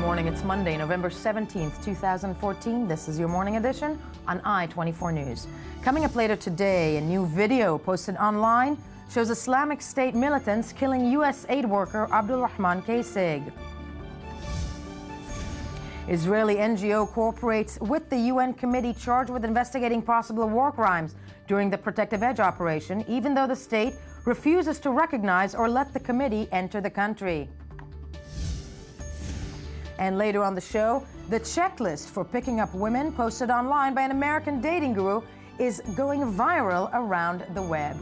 morning. It's Monday, November 17th, 2014. This is your morning edition on I-24 News. Coming up later today, a new video posted online shows Islamic State militants killing U.S. aid worker Abdul-Rahman Kassig. Israeli NGO cooperates with the UN committee charged with investigating possible war crimes during the Protective Edge operation, even though the state refuses to recognize or let the committee enter the country. And later on the show, the checklist for picking up women posted online by an American dating guru is going viral around the web.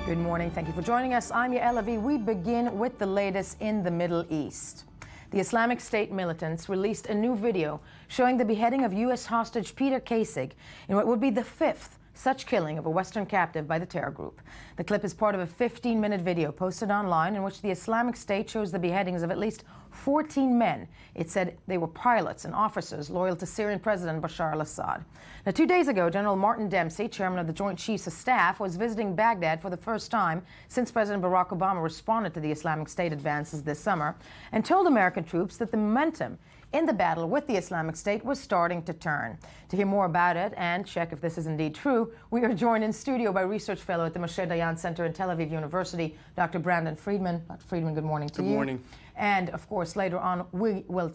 Good morning. Thank you for joining us. I'm Yael Avi. We begin with the latest in the Middle East. The Islamic State militants released a new video showing the beheading of U.S. hostage Peter Kassig in what would be the fifth such killing of a Western captive by the terror group. The clip is part of a 15-minute video posted online in which the Islamic State shows the beheadings of at least 14 men. It said they were pilots and officers loyal to Syrian President Bashar al-Assad. Now, 2 days ago, General Martin Dempsey, chairman of the Joint Chiefs of Staff, was visiting Baghdad for the first time since President Barack Obama responded to the Islamic State advances this summer and told American troops that the momentum in the battle with the Islamic State was starting to turn. To hear more about it and check if this is indeed true, we are joined in studio by research fellow at the Moshe Dayan Center in Tel Aviv University, Dr. Brandon Friedman. Dr. Friedman, good morning to you. Good morning. And of course, later on, we will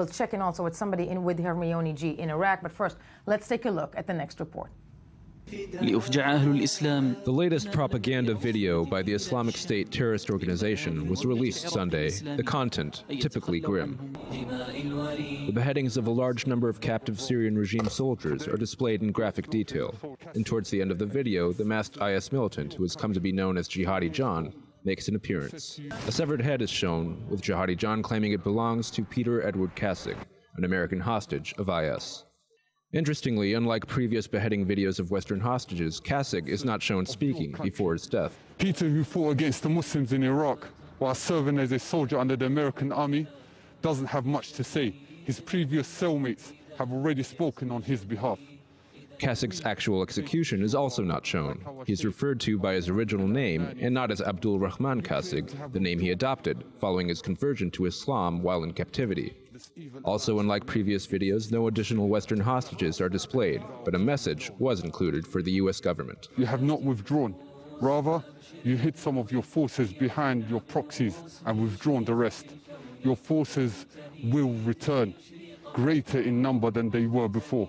check in also with somebody in with Hermione G in Iraq. But first, let's take a look at the next report. The latest propaganda video by the Islamic State terrorist organization was released Sunday, the content typically grim. The beheadings of a large number of captive Syrian regime soldiers are displayed in graphic detail, and towards the end of the video, the masked IS militant, who has come to be known as Jihadi John, makes an appearance. A severed head is shown, with Jihadi John claiming it belongs to Peter Edward Kassig, an American hostage of IS. Interestingly, unlike previous beheading videos of Western hostages, Kassig is not shown speaking before his death. Peter, who fought against the Muslims in Iraq while serving as a soldier under the American army, doesn't have much to say. His previous cellmates have already spoken on his behalf. Kassig's actual execution is also not shown. He is referred to by his original name and not as Abdul-Rahman Kassig, the name he adopted following his conversion to Islam while in captivity. Also, unlike previous videos, no additional Western hostages are displayed, but a message was included for the U.S. government. You have not withdrawn. Rather, you hid some of your forces behind your proxies and withdrawn the rest. Your forces will return, greater in number than they were before.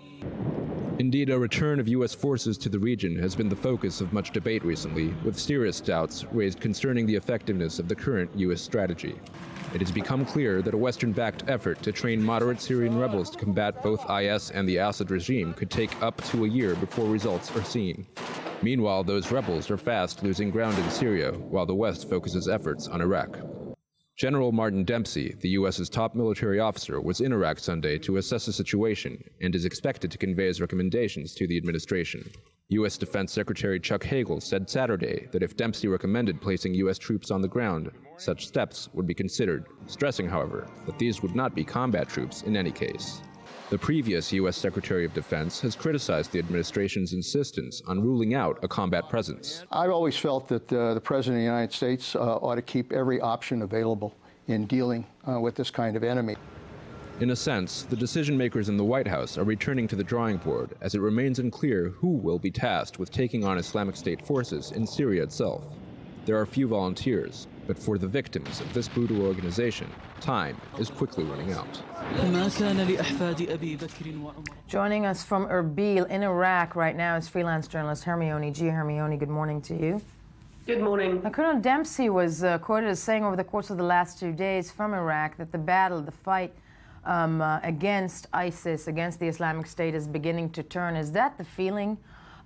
Indeed, a return of U.S. forces to the region has been the focus of much debate recently, with serious doubts raised concerning the effectiveness of the current U.S. strategy. It has become clear that a Western-backed effort to train moderate Syrian rebels to combat both IS and the Assad regime could take up to a year before results are seen. Meanwhile, those rebels are fast losing ground in Syria, while the West focuses efforts on Iraq. General Martin Dempsey, the U.S.'s top military officer, was in Iraq Sunday to assess the situation and is expected to convey his recommendations to the administration. U.S. Defense Secretary Chuck Hagel said Saturday that if Dempsey recommended placing U.S. troops on the ground, such steps would be considered, stressing, however, that these would not be combat troops in any case. The previous U.S. Secretary of Defense has criticized the administration's insistence on ruling out a combat presence. I've always felt that the President of the United States ought to keep every option available in dealing with this kind of enemy. In a sense, the decision-makers in the White House are returning to the drawing board, as it remains unclear who will be tasked with taking on Islamic State forces in Syria itself. There are few volunteers, but for the victims of this brutal organization, time is quickly running out. Joining us from Erbil in Iraq right now is freelance journalist Hermione G. Hermione, good morning to you. Good morning. Now, Colonel Dempsey was quoted as saying over the course of the last 2 days from Iraq that the fight against ISIS, against the Islamic State, is beginning to turn. Is that the feeling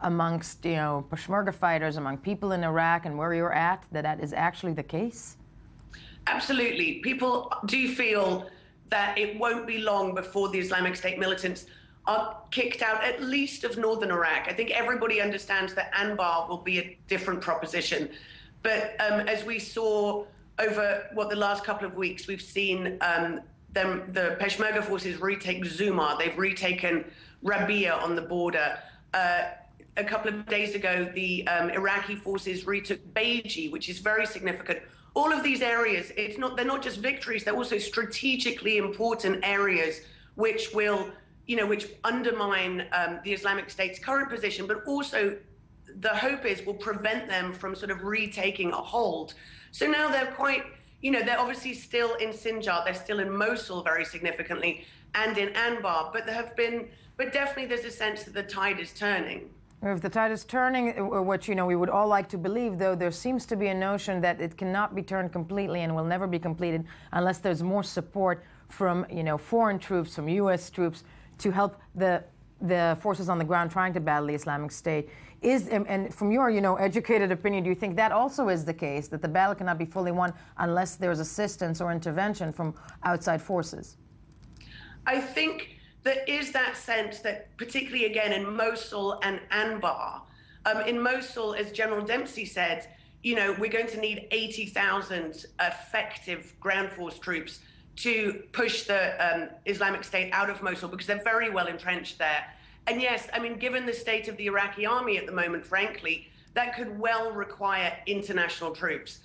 amongst, Peshmerga fighters, among people in Iraq and where you're at, that is actually the case? Absolutely. People do feel that it won't be long before the Islamic State militants are kicked out, at least of northern Iraq. I think everybody understands that Anbar will be a different proposition. But as we saw over the last couple of weeks, we've seen the Peshmerga forces retake Zumar. They've retaken Rabia on the border. A couple of days ago, the Iraqi forces retook Beiji, which is very significant all of these areas, they're not just victories, they're also strategically important areas which will, which undermine the Islamic State's current position, but also the hope is will prevent them from sort of retaking a hold. So now they're quite, they're obviously still in Sinjar, they're still in Mosul very significantly, and in Anbar, but definitely there's a sense that the tide is turning. If the tide is turning, which we would all like to believe, though, there seems to be a notion that it cannot be turned completely and will never be completed unless there's more support from foreign troops, from U.S. troops, to help the forces on the ground trying to battle the Islamic State. And from your educated opinion, do you think that also is the case, that the battle cannot be fully won unless there's assistance or intervention from outside forces? I think there is that sense that, particularly again in Mosul and Anbar, in Mosul, as General Dempsey said, we're going to need 80,000 effective ground force troops to push the Islamic State out of Mosul because they're very well entrenched there. And yes, I mean, given the state of the Iraqi army at the moment, frankly, that could well require international troops.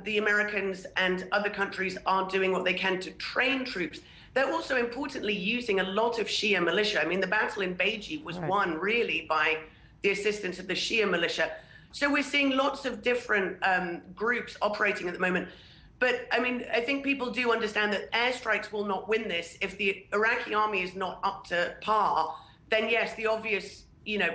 The Americans and other countries are doing what they can to train troops. They're also importantly using a lot of Shia militia. I mean, the battle in Beiji was won really by the assistance of the Shia militia. So we're seeing lots of different groups operating at the moment. But I mean, I think people do understand that airstrikes will not win this. If the Iraqi army is not up to par, then yes, the obvious,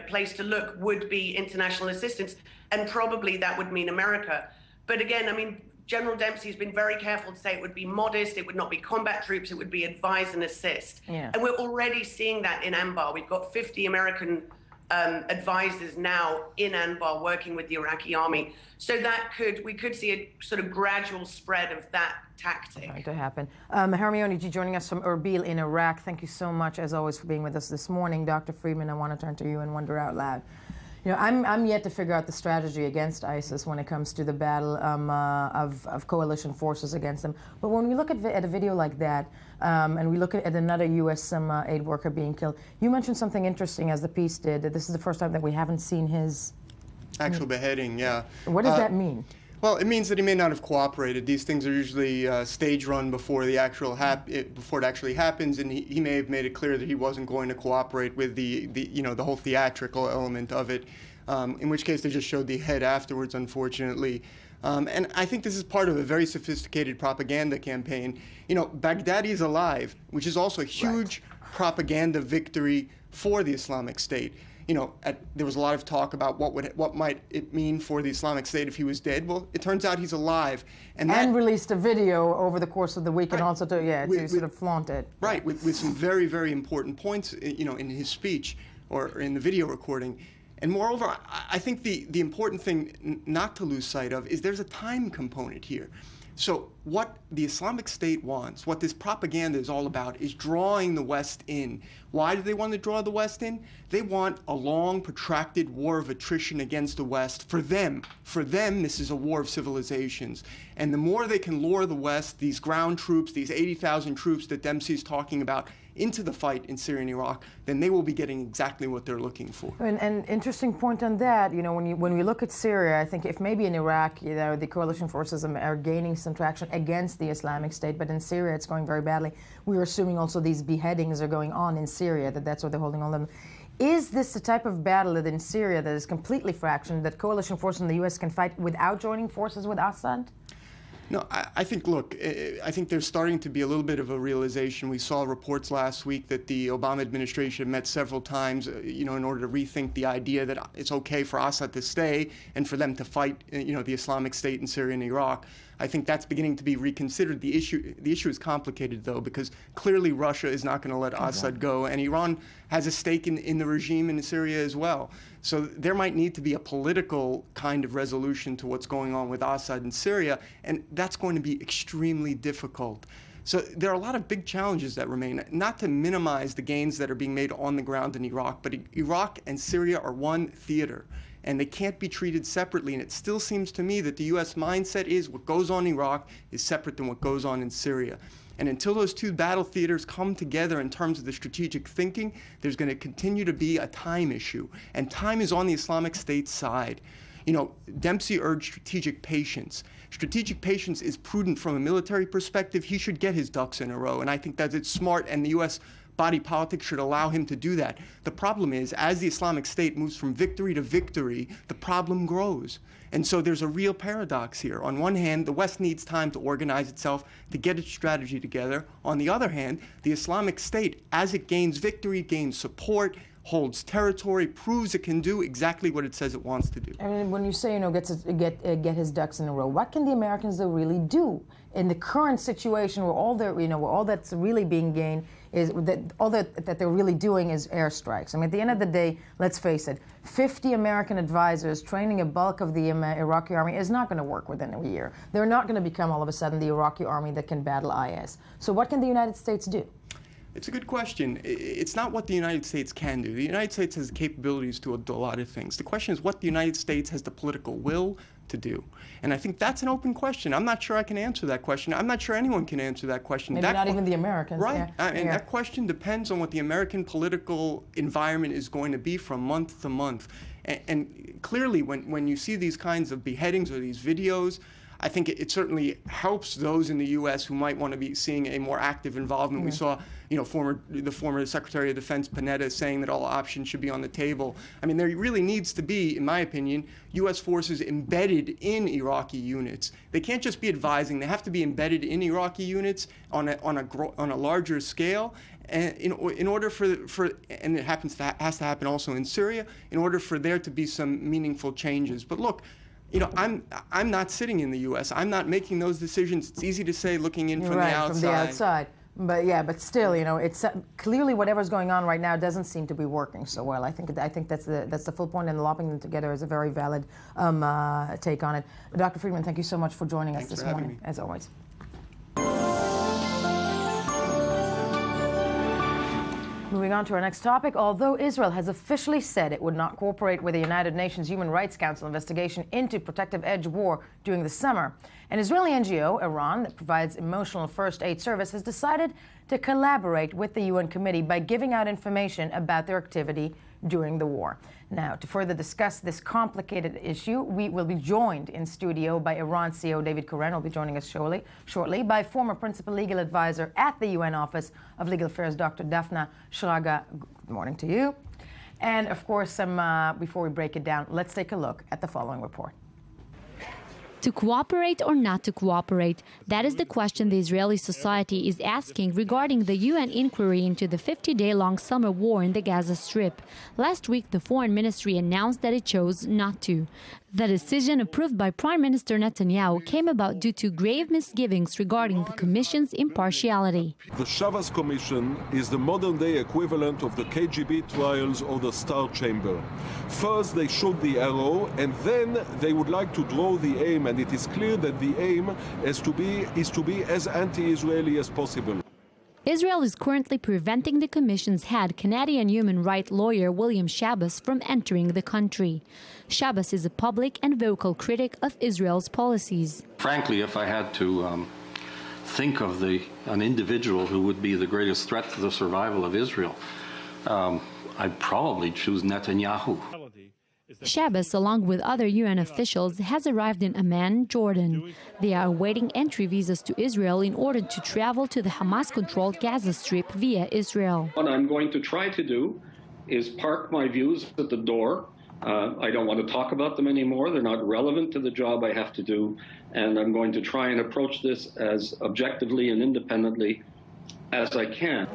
place to look would be international assistance, and probably that would mean America. But again, I mean, General Dempsey has been very careful to say it would be modest, it would not be combat troops, it would be advise and assist. Yeah. And we're already seeing that in Anbar. We've got 50 American advisors now in Anbar working with the Iraqi army. So we could see a sort of gradual spread of that tactic. Going to happen. Hermione G. joining us from Erbil in Iraq. Thank you so much, as always, for being with us this morning. Dr. Friedman, I want to turn to you and wonder out loud. I'm yet to figure out the strategy against ISIS when it comes to the battle of coalition forces against them. But when we look at a video like that, and we look at another U.S. aid worker being killed, you mentioned something interesting, as the piece did, that this is the first time that we haven't seen his actual beheading. Yeah. What does that mean? Well, it means that he may not have cooperated. These things are usually stage run before the actual before it actually happens, and he may have made it clear that he wasn't going to cooperate with the whole theatrical element of it. In which case they just showed the head afterwards, unfortunately. And I think this is part of a very sophisticated propaganda campaign. Baghdadi is alive, which is also a huge propaganda victory for the Islamic State. There was a lot of talk about what might it mean for the Islamic State if he was dead. Well, it turns out he's alive, and released a video over the course of the week, and also to sort of flaunt it. Right, with some very, very important points, in his speech or in the video recording. And moreover, I think the important thing not to lose sight of is there's a time component here. So what the Islamic State wants, what this propaganda is all about, is drawing the West in. Why do they want to draw the West in? They want a long, protracted war of attrition against the West. For them, this is a war of civilizations. And the more they can lure the West, these ground troops, these 80,000 troops that Dempsey is talking about, into the fight in Syria and Iraq, then they will be getting exactly what they're looking for. And interesting point on that, when we look at Syria, I think if maybe in Iraq, the coalition forces are gaining some traction against the Islamic State, but in Syria it's going very badly. We're assuming also these beheadings are going on in Syria, that's what they're holding on them. Is this the type of battle that in Syria that is completely fractured, that coalition forces in the U.S. can fight without joining forces with Assad? No, I think, look, I think there's starting to be a little bit of a realization. We saw reports last week that the Obama administration met several times, in order to rethink the idea that it's okay for Assad to stay and for them to fight, the Islamic State in Syria and Iraq. I think that's beginning to be reconsidered. The issue is complicated, though, because clearly Russia is not going to let Assad go, and Iran has a stake in the regime in Syria as well. So there might need to be a political kind of resolution to what's going on with Assad in Syria, and that's going to be extremely difficult. So there are a lot of big challenges that remain, not to minimize the gains that are being made on the ground in Iraq, but Iraq and Syria are one theater, and they can't be treated separately. And it still seems to me that the U.S. mindset is what goes on in Iraq is separate than what goes on in Syria. And until those two battle theaters come together in terms of the strategic thinking, there's going to continue to be a time issue. And time is on the Islamic State side. You know, Dempsey urged strategic patience. Strategic patience is prudent from a military perspective. He should get his ducks in a row, and I think that it's smart, and the U.S. body politic should allow him to do that. The problem is, as the Islamic State moves from victory to victory, the problem grows. And so there's a real paradox here. On one hand, the West needs time to organize itself, to get its strategy together. On the other hand, the Islamic State, as it gains victory, gains support, holds territory, proves it can do exactly what it says it wants to do. I mean, when you say, you know, get his ducks in a row, what can the Americans really do in the current situation where all their, you know, where all that's really being gained is that all that they're really doing is airstrikes? I mean, at the end of the day, let's face it, 50 American advisors training a bulk of the Iraqi army is not going to work within a year. They're not going to become all of a sudden the Iraqi army that can battle IS. So what can the United States do? It's a good question. It's not what the United States can do. The United States has the capabilities to do a lot of things. The question is what the United States has the political will to do. And I think that's an open question. I'm not sure I can answer that question. I'm not sure anyone can answer that question. Maybe not even the Americans. Right. Yeah. And that question depends on what the American political environment is going to be from month to month. And clearly, when you see these kinds of beheadings or these videos, I think it certainly helps those in the U.S. who might want to be seeing a more active involvement. We saw, you know, the former Secretary of Defense Panetta saying that all options should be on the table. I mean, there really needs to be, in my opinion, U.S. forces embedded in Iraqi units. They can't just be advising; they have to be embedded in Iraqi units on a larger scale. And in order for and it has to happen also in Syria, in order for there to be some meaningful changes. But look. You know, I'm not sitting in the U.S. I'm not making those decisions. It's easy to say looking in from the outside. From the outside. But yeah, but still, you know, it's clearly whatever's going on right now doesn't seem to be working so well. I think that's the full point, and lopping them together is a very valid take on it. Dr. Friedman, thank you so much for joining us this morning, as always. Moving on to our next topic, although Israel has officially said it would not cooperate with the United Nations Human Rights Council investigation into protective edge war during the summer, an Israeli NGO, Iran, that provides emotional first aid service, has decided to collaborate with the UN committee by giving out information about their activity during the war. Now, to further discuss this complicated issue, we will be joined in studio by Iran CEO David Koren, who will be joining us shortly, by former principal legal advisor at the UN Office of Legal Affairs, Dr. Daphna Shraga. Good morning to you. And of course, before we break it down, let's take a look at the following report. To cooperate or not to cooperate? That is the question the Israeli society is asking regarding the UN inquiry into the 50-day-long summer war in the Gaza Strip. Last week, the Foreign Ministry announced that it chose not to. The decision, approved by Prime Minister Netanyahu, came about due to grave misgivings regarding the Commission's impartiality. The Shavas Commission is the modern-day equivalent of the KGB trials or the Star Chamber. First, they shoot the arrow, and then they would like to draw the aim, and it is clear that the aim is to be as anti-Israeli as possible. Israel is currently preventing the Commission's head, Canadian human rights lawyer William Shabbos, from entering the country. Shabbos is a public and vocal critic of Israel's policies. Frankly, if I had to think of an individual who would be the greatest threat to the survival of Israel, I'd probably choose Netanyahu. Shabbos, along with other UN officials, has arrived in Amman, Jordan. They are awaiting entry visas to Israel in order to travel to the Hamas-controlled Gaza Strip via Israel. What I'm going to try to do is park my views at the door. I don't want to talk about them anymore. They're not relevant to the job I have to do. And I'm going to try and approach this as objectively and independently as I can.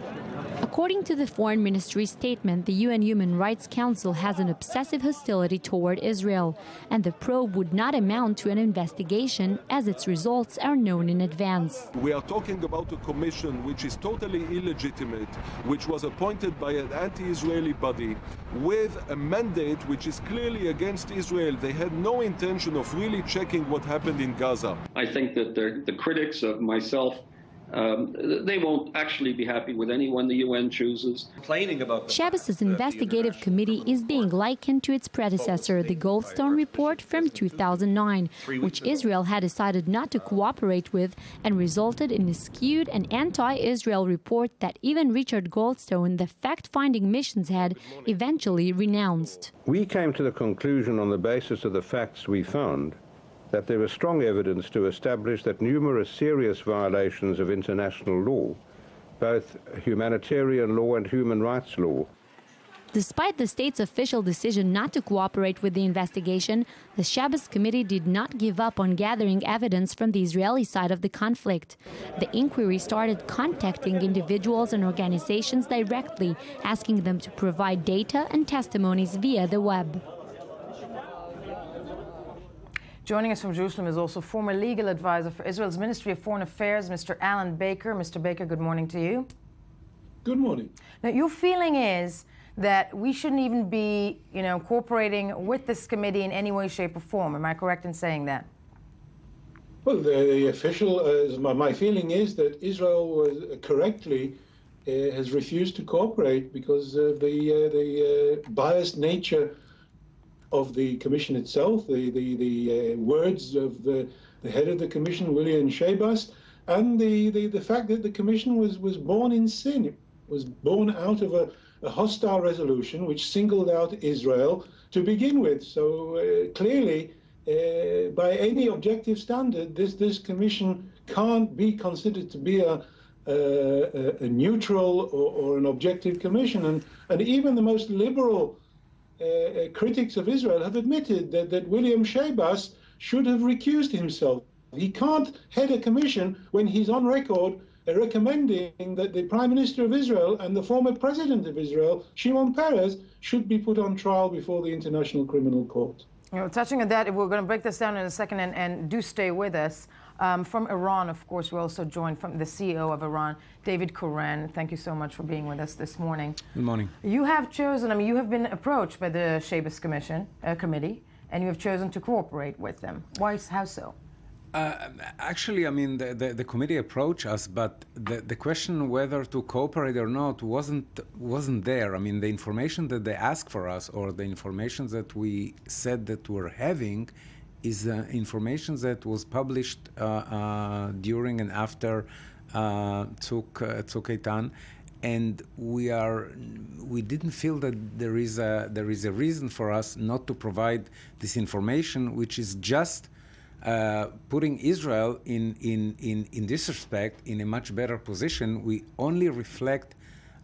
According to the Foreign Ministry statement, the UN Human Rights Council has an obsessive hostility toward Israel, and the probe would not amount to an investigation as its results are known in advance. We are talking about a commission which is totally illegitimate, which was appointed by an anti-Israeli body with a mandate which is clearly against Israel. They had no intention of really checking what happened in Gaza. I think that the critics of myself They won't actually be happy with anyone the UN chooses. Shabbos's investigative committee is being likened to its predecessor, the Goldstone report from 2009, which Israel had decided not to cooperate with and resulted in a skewed and anti-Israel report that even Richard Goldstone, the fact-finding mission's head, eventually renounced. We came to the conclusion on the basis of the facts we found that there was strong evidence to establish that numerous serious violations of international law, both humanitarian law and human rights law. Despite the state's official decision not to cooperate with the investigation, the Shabbos Committee did not give up on gathering evidence from the Israeli side of the conflict. The inquiry started contacting individuals and organizations directly, asking them to provide data and testimonies via the web. Joining us from Jerusalem is also former legal advisor for Israel's Ministry of Foreign Affairs, Mr. Alan Baker. Mr. Baker, good morning to you. Good morning. Now, your feeling is that we shouldn't even be, cooperating with this committee in any way, shape, or form. Am I correct in saying that? Well, the official, my feeling is that Israel correctly has refused to cooperate because of the biased nature of the commission itself, the words of the head of the commission, William Schabas, and the fact that the commission was born in sin. It was born out of a hostile resolution which singled out Israel to begin with. So clearly, by any objective standard, this commission can't be considered to be a neutral or an objective commission. And even the most liberal critics of Israel have admitted that William Schabas should have recused himself. He can't head a commission when he's on record recommending that the Prime Minister of Israel and the former President of Israel, Shimon Peres, should be put on trial before the International Criminal Court. Touching on that, we're going to break this down in a second, and do stay with us. From Iran, of course, we're also joined from the CEO of Iran, David Koren. Thank you so much for being with us this morning. Good morning. You have chosen, you have been approached by the Shabbos committee, and you have chosen to cooperate with them. How so? Actually, the committee approached us, but the question whether to cooperate or not wasn't there. The information that they asked for us, or the information that we said that we're having, is information that was published during and after Tzuk Eitan, and we didn't feel that there is a reason for us not to provide this information, which is just putting Israel in this respect in a much better position. We only reflect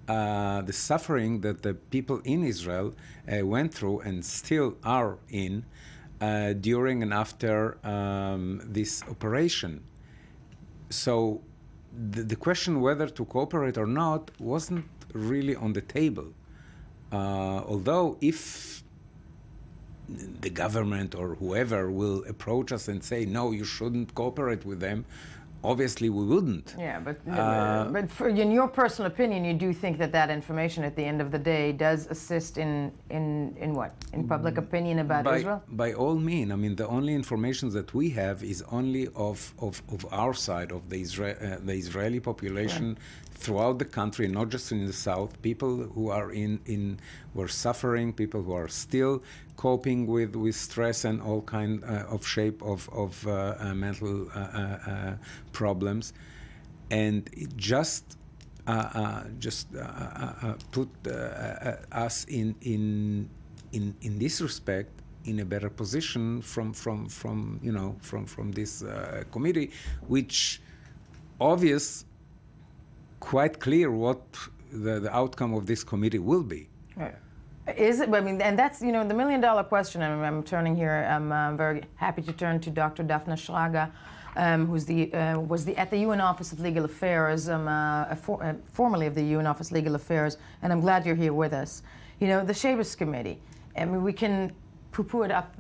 the suffering that the people in Israel went through and still are in during and after this operation. So the question whether to cooperate or not wasn't really on the table. Although if the government or whoever will approach us and say, no, you shouldn't cooperate with them, obviously we wouldn't. Yeah, but in your personal opinion, you do think that information at the end of the day does assist in what? In public opinion about Israel? By all means. The only information that we have is only of our side, of the Israeli population throughout the country, not just in the south. People who are were suffering, people who are still coping with stress and all kind of shape of mental problems, and it just put us in this respect in a better position from this committee, which quite clear what the outcome of this committee will be. Right. Is it? And that's the $1 million question. I'm turning here. I'm very happy to turn to Dr. Daphne Shraga, who's at the UN Office of Legal Affairs, formerly of the UN Office of Legal Affairs, and I'm glad you're here with us. The Shabbos Committee. We can poo-poo it up,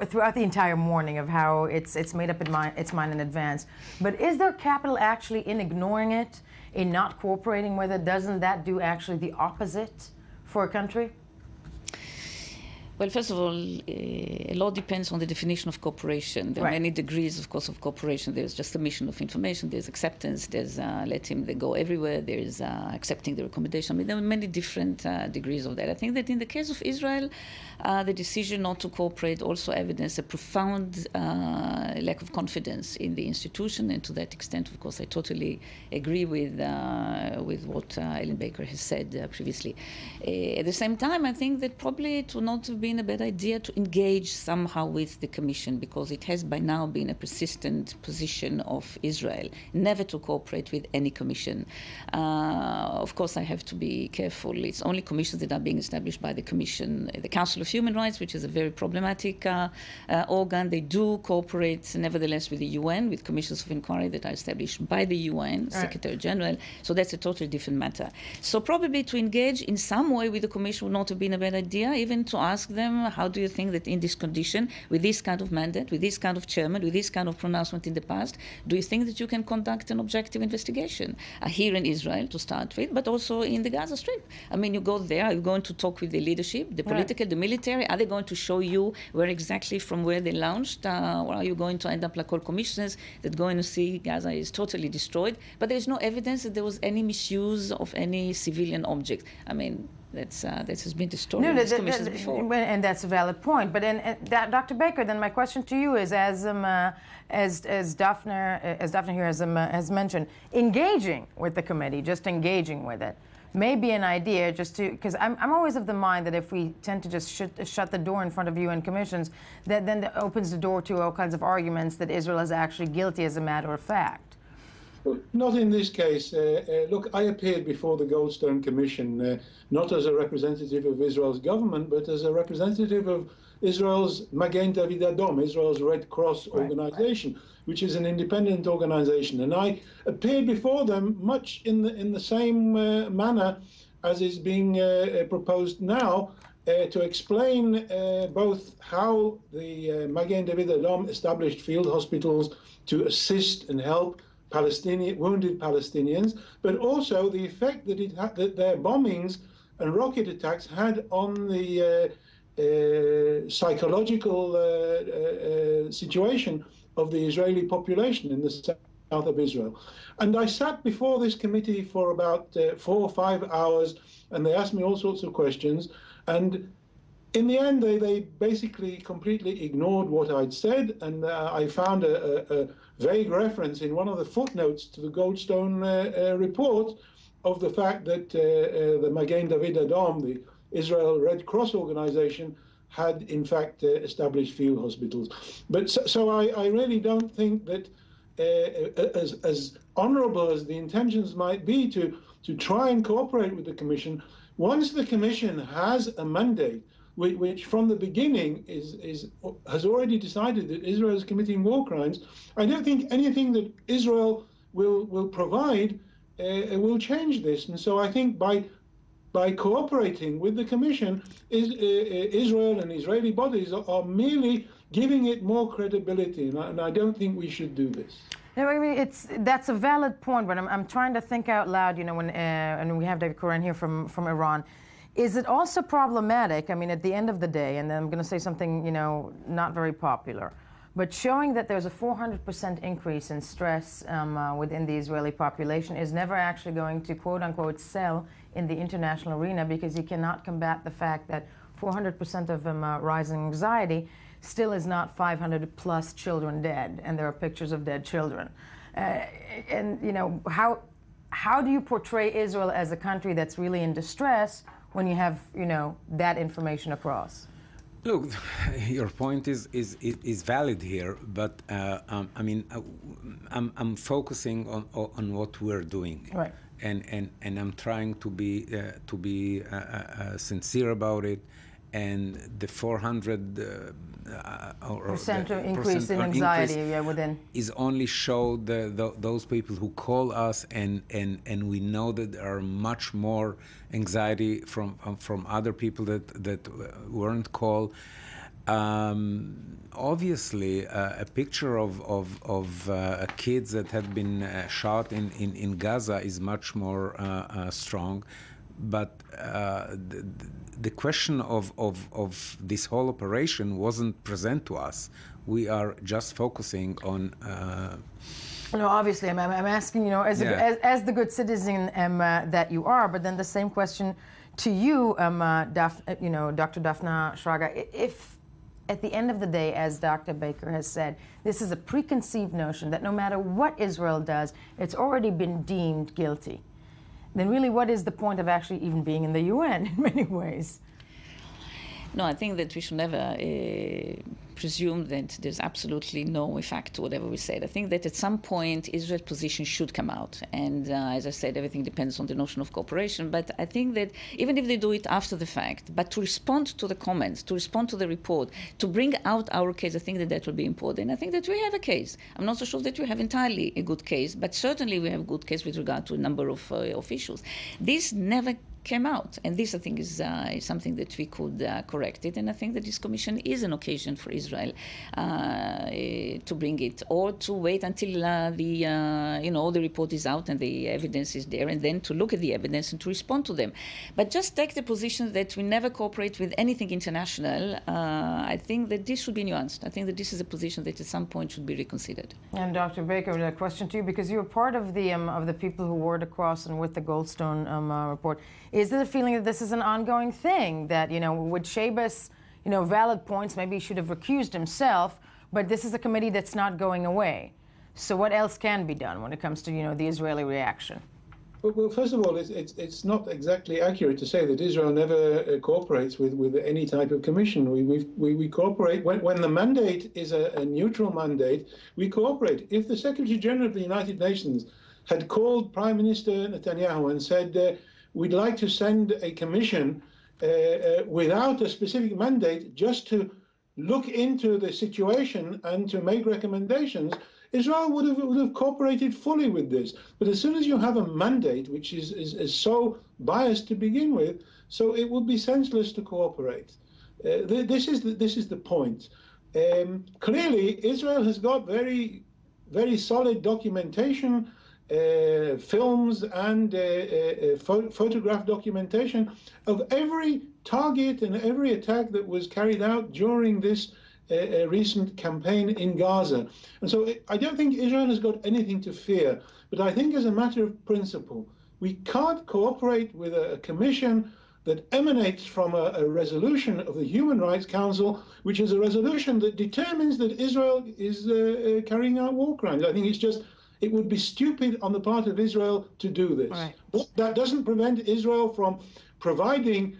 throughout the entire morning of how it's made up its mind in advance. But is there capital actually in ignoring it, in not cooperating with it? Doesn't that do actually the opposite for a country? Well, first of all, a lot depends on the definition of cooperation. There are many degrees, of course, of cooperation. There's just submission of information, there's acceptance, there's let him go everywhere, there's accepting the recommendation. I mean, there are many different degrees of that. I think that in the case of Israel, the decision not to cooperate also evidenced a profound lack of confidence in the institution, and to that extent, of course, I totally agree with what Ellen Baker has said previously. At the same time, I think that probably it would not have been a bad idea to engage somehow with the Commission, because it has by now been a persistent position of Israel never to cooperate with any commission. Of course, I have to be careful. It's only commissions that are being established by the Commission. The Council of Human Rights, which is a very problematic organ, they do cooperate nevertheless with the UN, with commissions of inquiry that are established by the UN Secretary General. So that's a totally different matter. So probably to engage in some way with the Commission would not have been a bad idea, even to ask them, how do you think that in this condition, with this kind of mandate, with this kind of chairman, with this kind of pronouncement in the past, do you think that you can conduct an objective investigation here in Israel to start with, but also in the Gaza Strip? I mean, you go there, are you going to talk with the leadership, the political, the military? Are they going to show you where exactly from where they launched? Or are you going to end up like all commissioners that go in to see Gaza is totally destroyed? But there is no evidence that there was any misuse of any civilian object. I mean, that has been the story of these commissions before. And that's a valid point. But Dr. Baker, then my question to you is, as Daphne here has mentioned, engaging with the committee, just engaging with it, may be an idea, just to, because I'm always of the mind that if we tend to just shut the door in front of UN commissions, that then that opens the door to all kinds of arguments that Israel is actually guilty as a matter of fact. Well, not in this case. Look, I appeared before the Goldstone Commission not as a representative of Israel's government, but as a representative of Israel's Magen David Adom, Israel's Red Cross organization, which is an independent organization. And I appeared before them much in the same manner as is being proposed now, to explain both how the Magen David Adom established field hospitals to assist and help wounded Palestinians, but also the effect that that their bombings and rocket attacks had on the psychological situation of the Israeli population in the south of Israel. And I sat before this committee for about 4 or 5 hours, and they asked me all sorts of questions. And in the end, they basically completely ignored what I'd said, and I found a vague reference in one of the footnotes to the Goldstone report of the fact that the Magen David Adom, the Israel Red Cross organization, had in fact established field hospitals. But so I really don't think that as honorable as the intentions might be to try and cooperate with the Commission, once the Commission has a mandate which from the beginning has already decided that Israel is committing war crimes, I don't think anything that Israel will provide will change this. And so I think by cooperating with the Commission, Israel and Israeli bodies are merely giving it more credibility, and I don't think we should do this. No, I mean, that's a valid point, but I'm trying to think out loud, you know, when and we have David Koren here from Iran. Is it also problematic, I mean, at the end of the day, and I'm going to say something, you know, not very popular, but showing that there's a 400% increase in stress within the Israeli population is never actually going to, quote unquote, sell in the international arena, because you cannot combat the fact that 400% of rising anxiety still is not 500 plus children dead, and there are pictures of dead children. And, you know, how do you portray Israel as a country that's really in distress when you have, you know, that information across? Look, your point is valid here, but I mean, I'm focusing on what we're doing, right? And I'm trying to be sincere about it. And the 400 percent increase in anxiety within is only showed those people who call us, and we know that there are much more anxiety from other people that weren't called. Obviously, a picture of kids that had been shot in Gaza is much more strong, but the question of this whole operation wasn't present to us. We are just focusing on. No, obviously, I'm asking, as the good citizen that you are, but then the same question to you, Dr. Daphna Shraga, if at the end of the day, as Dr. Baker has said, this is a preconceived notion that no matter what Israel does, it's already been deemed guilty, then really what is the point of actually even being in the UN in many ways? No, I think that we should never presume that there's absolutely no effect to whatever we said. I think that at some point Israel's position should come out. And as I said, everything depends on the notion of cooperation. But I think that even if they do it after the fact, but to respond to the comments, to respond to the report, to bring out our case, I think that will be important. I think that we have a case. I'm not so sure that we have entirely a good case, but certainly we have a good case with regard to a number of issues. This never came out, and this I think is something that we could correct it, and I think that this commission is an occasion for Israel to bring it, or to wait until the report is out and the evidence is there, and then to look at the evidence and to respond to them. But just take the position that we never cooperate with anything international. I think that this should be nuanced. I think that this is a position that at some point should be reconsidered. And Dr. Baker, a question to you, because you were part of the people who wore the cross and with the Goldstone report. Is there a feeling that this is an ongoing thing, that, with Shabas, valid points, maybe he should have recused himself, but this is a committee that's not going away. So what else can be done when it comes to, the Israeli reaction? Well, first of all, it's not exactly accurate to say that Israel never cooperates with any type of commission. We cooperate when the mandate is a neutral mandate. We cooperate. If the Secretary General of the United Nations had called Prime Minister Netanyahu and said, we'd like to send a commission without a specific mandate just to look into the situation and to make recommendations, Israel would have cooperated fully with this. But as soon as you have a mandate which is so biased to begin with, so it would be senseless to cooperate. This is the point. Clearly, Israel has got very, very solid documentation, films and photograph documentation of every target and every attack that was carried out during this recent campaign in Gaza. And so I don't think Israel has got anything to fear, but I think as a matter of principle, we can't cooperate with a commission that emanates from a resolution of the Human Rights Council, which is a resolution that determines that Israel is carrying out war crimes. I think it would be stupid on the part of Israel to do this. Right. But that doesn't prevent Israel from providing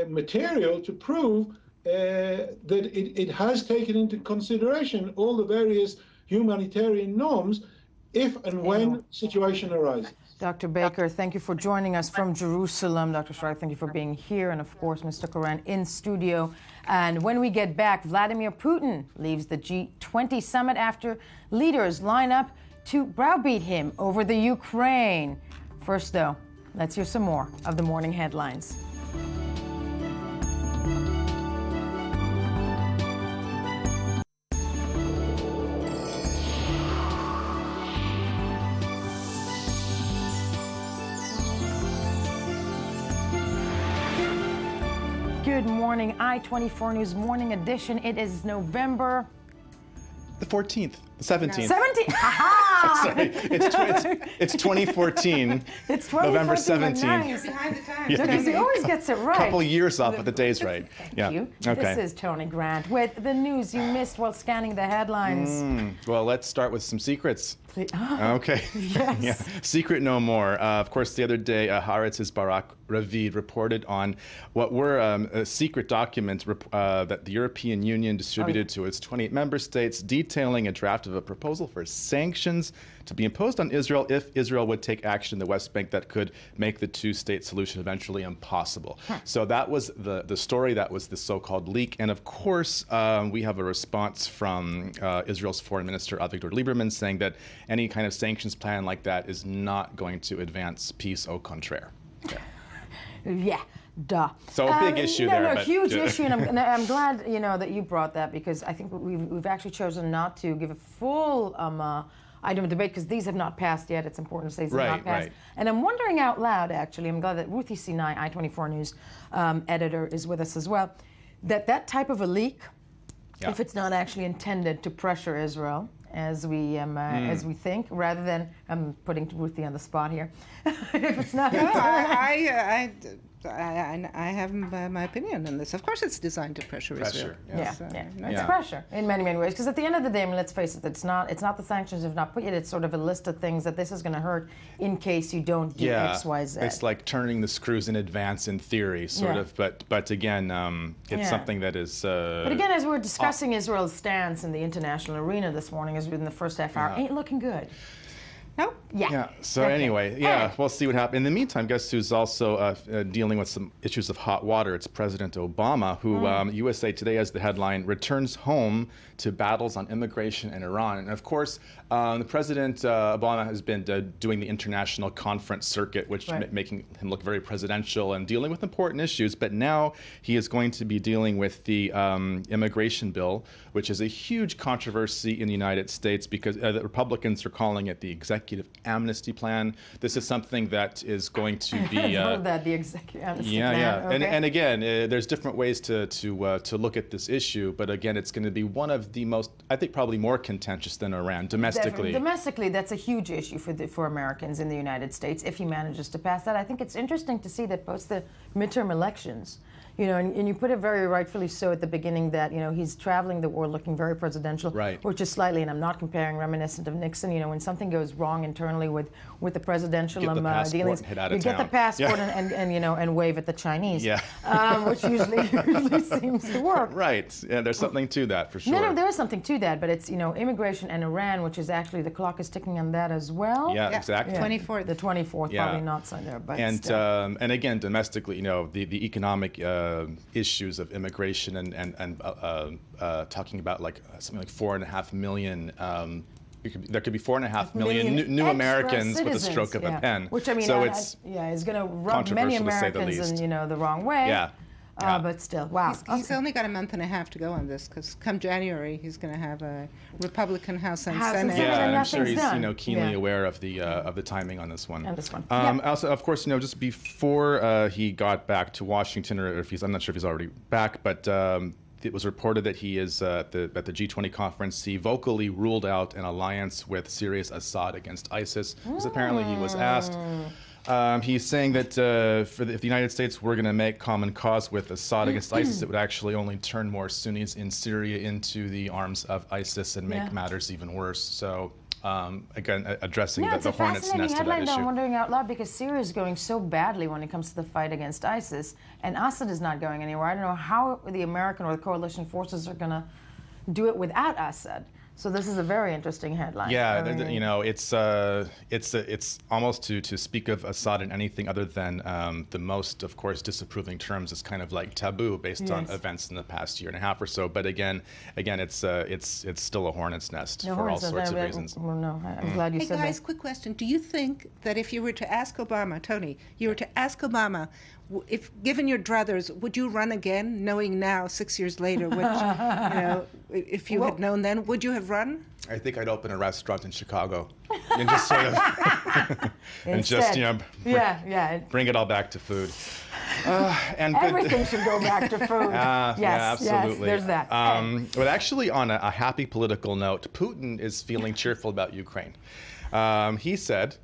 material to prove that it has taken into consideration all the various humanitarian norms if and when situation arises. Dr. Baker, thank you for joining us from Jerusalem. Dr. Shraga, thank you for being here. And of course, Mr. Koran in studio. And when we get back, Vladimir Putin leaves the G20 summit after leaders line up to browbeat him over the Ukraine. First, though, let's hear some more of the morning headlines. Good morning, I-24 News Morning Edition. It is November the 14th, the 17th. 17th. Aha! Sorry, it's 2014. It's November 17th. Nice. Because he always gets it right. A couple years off, but the day's right. Thank you. Okay. This is Tony Grant with the news you missed while scanning the headlines. Well, let's start with some secrets. Okay. Yes. Yeah. Secret no more. Of course, the other day, Haaretz's Barak Ravid reported on what were secret documents that the European Union distributed to its 28 member states, detailing a draft of a proposal for sanctions to be imposed on Israel if Israel would take action in the West Bank that could make the two-state solution eventually impossible. So that was the story. That was the so-called leak. And of course, we have a response from Israel's Foreign Minister Avigdor Lieberman saying that any kind of sanctions plan like that is not going to advance peace, au contraire. Yeah. Duh. So a big issue there. No, huge issue, and I'm glad that you brought that, because I think we've actually chosen not to give a full item of debate, because these have not passed yet. It's important to say these have not Right, passed. right. And I'm wondering out loud, actually, I'm glad that Ruthie Sinai, I-24 News editor, is with us as well, that type of a leak, if it's not actually intended to pressure Israel, as we think, rather than, I'm putting Ruthie on the spot here, if it's not. I have my opinion on this. Of course, it's designed to pressure Israel. It's pressure in many, many ways. Because at the end of the day, I mean, let's face it, it's not the sanctions have not put yet. It's sort of a list of things that this is going to hurt in case you don't do X, Y, Z. It's like turning the screws in advance in theory, sort of. But again, it's something that is. But again, as we're discussing Israel's stance in the international arena this morning, as in the first half hour, ain't looking good. Nope. Yeah. So anyway, we'll see what happens. In the meantime, guess who's also dealing with some issues of hot water? It's President Obama, who USA Today has the headline, returns home to battles on immigration in Iran. And of course, the President Obama has been doing the international conference circuit, which making him look very presidential and dealing with important issues. But now he is going to be dealing with the immigration bill, which is a huge controversy in the United States because the Republicans are calling it the executive amnesty plan. This is something that is going to be. I've heard that, the executive amnesty plan. Yeah. Okay. And again, there's different ways to look at this issue, but again, it's going to be one of the most, I think, probably more contentious than Iran domestically. Domestically, that's a huge issue for Americans in the United States if he manages to pass that. I think it's interesting to see that post the midterm elections, and you put it very rightfully so at the beginning that, he's traveling the world looking very presidential, which is slightly, and I'm not comparing, reminiscent of Nixon, when something goes wrong internally with the presidential dealings, you get the passport and wave at the Chinese, which usually seems to work. Right, yeah, there's something to that for sure. No, there is something to that, but it's, immigration and Iran, which is actually, the clock is ticking on that as well. Yeah, exactly. 24th. The 24th, probably not signed there, but and again, domestically, the economic issues of immigration and talking about something like 4.5 million. There could be 4.5 million new Americans citizens, with a stroke of a pen. Which I mean, so it's going to rub many Americans in the wrong way. But still, wow. He's only got a month and a half to go on this, because come January he's going to have a Republican House and Senate. Yeah, and I'm sure he's keenly aware of the timing on this one. And this one. Also, of course, just before he got back to Washington, or if I'm not sure if he's already back, but it was reported that he is at the G20 conference. He vocally ruled out an alliance with Syria's Assad against ISIS, because apparently he was asked. He's saying that if the United States were going to make common cause with Assad against ISIS, it would actually only turn more Sunnis in Syria into the arms of ISIS and make matters even worse. So, again, addressing the hornet's nest of that issue. I'm wondering out loud, because Syria is going so badly when it comes to the fight against ISIS, and Assad is not going anywhere. I don't know how the American or the coalition forces are going to do it without Assad. So this is a very interesting headline. Yeah, it's almost to speak of Assad in anything other than the most, of course, disapproving terms is kind of like taboo based on events in the past year and a half or so. But again, it's still a hornet's nest for all sorts of reasons. Well, no, I'm glad you said that. Hey guys, quick question: do you think that if you were to ask Obama, Tony, if given your druthers, would you run again, knowing now 6 years later, which if you had known then, would you have run? I think I'd open a restaurant in Chicago and just sort of and just bring it all back to food. And everything should go back to food. Yes, absolutely. Yes, there's that. But actually, on a happy political note, Putin is feeling cheerful about Ukraine. He said.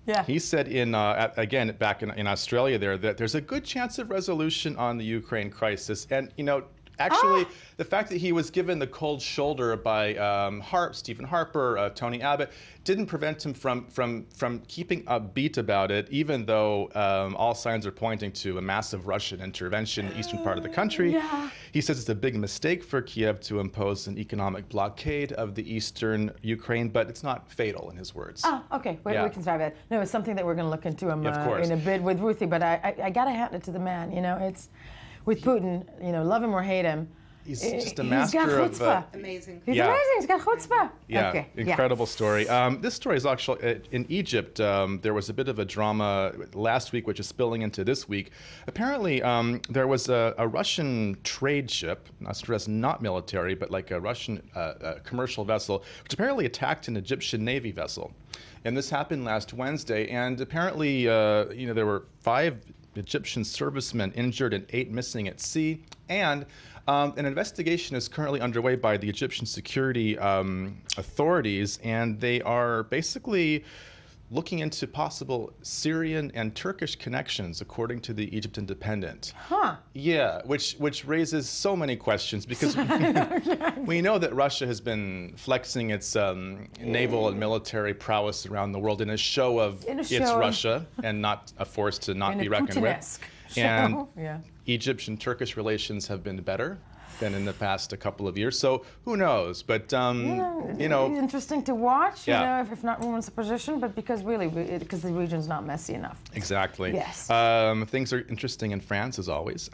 Yeah. He said again back in Australia there that there's a good chance of resolution on the Ukraine crisis, and actually the fact that he was given the cold shoulder by Stephen Harper, Tony Abbott, didn't prevent him from keeping upbeat about it, even though all signs are pointing to a massive Russian intervention in the eastern part of the country. Yeah. He says it's a big mistake for Kiev to impose an economic blockade of the eastern Ukraine, but it's not fatal, in his words. Oh, okay. We can start that. No, it's something that we're going to look into in a bit with Ruthie, but I got to hand it to the man. It's with Putin, love him or hate him. He's just a He's master got of... chutzpah. Amazing. He's Yeah. amazing. He's got chutzpah. Yeah, Okay. incredible story. This story is actually in Egypt. There was a bit of a drama last week, which is spilling into this week. Apparently, there was a Russian trade ship, not military, but like a Russian commercial vessel, which apparently attacked an Egyptian Navy vessel. And this happened last Wednesday. And apparently, there were 5 Egyptian servicemen injured and 8 missing at sea. And an investigation is currently underway by the Egyptian security authorities, and they are basically looking into possible Syrian and Turkish connections, according to the Egypt Independent. Huh. Yeah, which raises so many questions, because we know that Russia has been flexing its naval and military prowess around the world in a show of it's Russia and not a force to not be reckoned with. And Egyptian Turkish relations have been better than in the past couple of years. So who knows? But interesting to watch. Yeah. If not women's position, but because the region's not messy enough. Exactly. Yes. Things are interesting in France as always.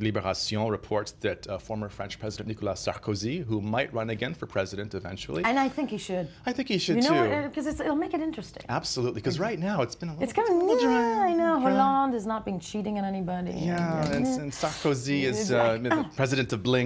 Libération reports that former French President Nicolas Sarkozy, who might run again for president eventually. And I think he should. I think he should too. Because it'll make it interesting. Absolutely. Because right now it's been a little. It's kind of dry. I know. Hollande is not being cheating on anybody. Yeah, and Sarkozy is the president of Bling.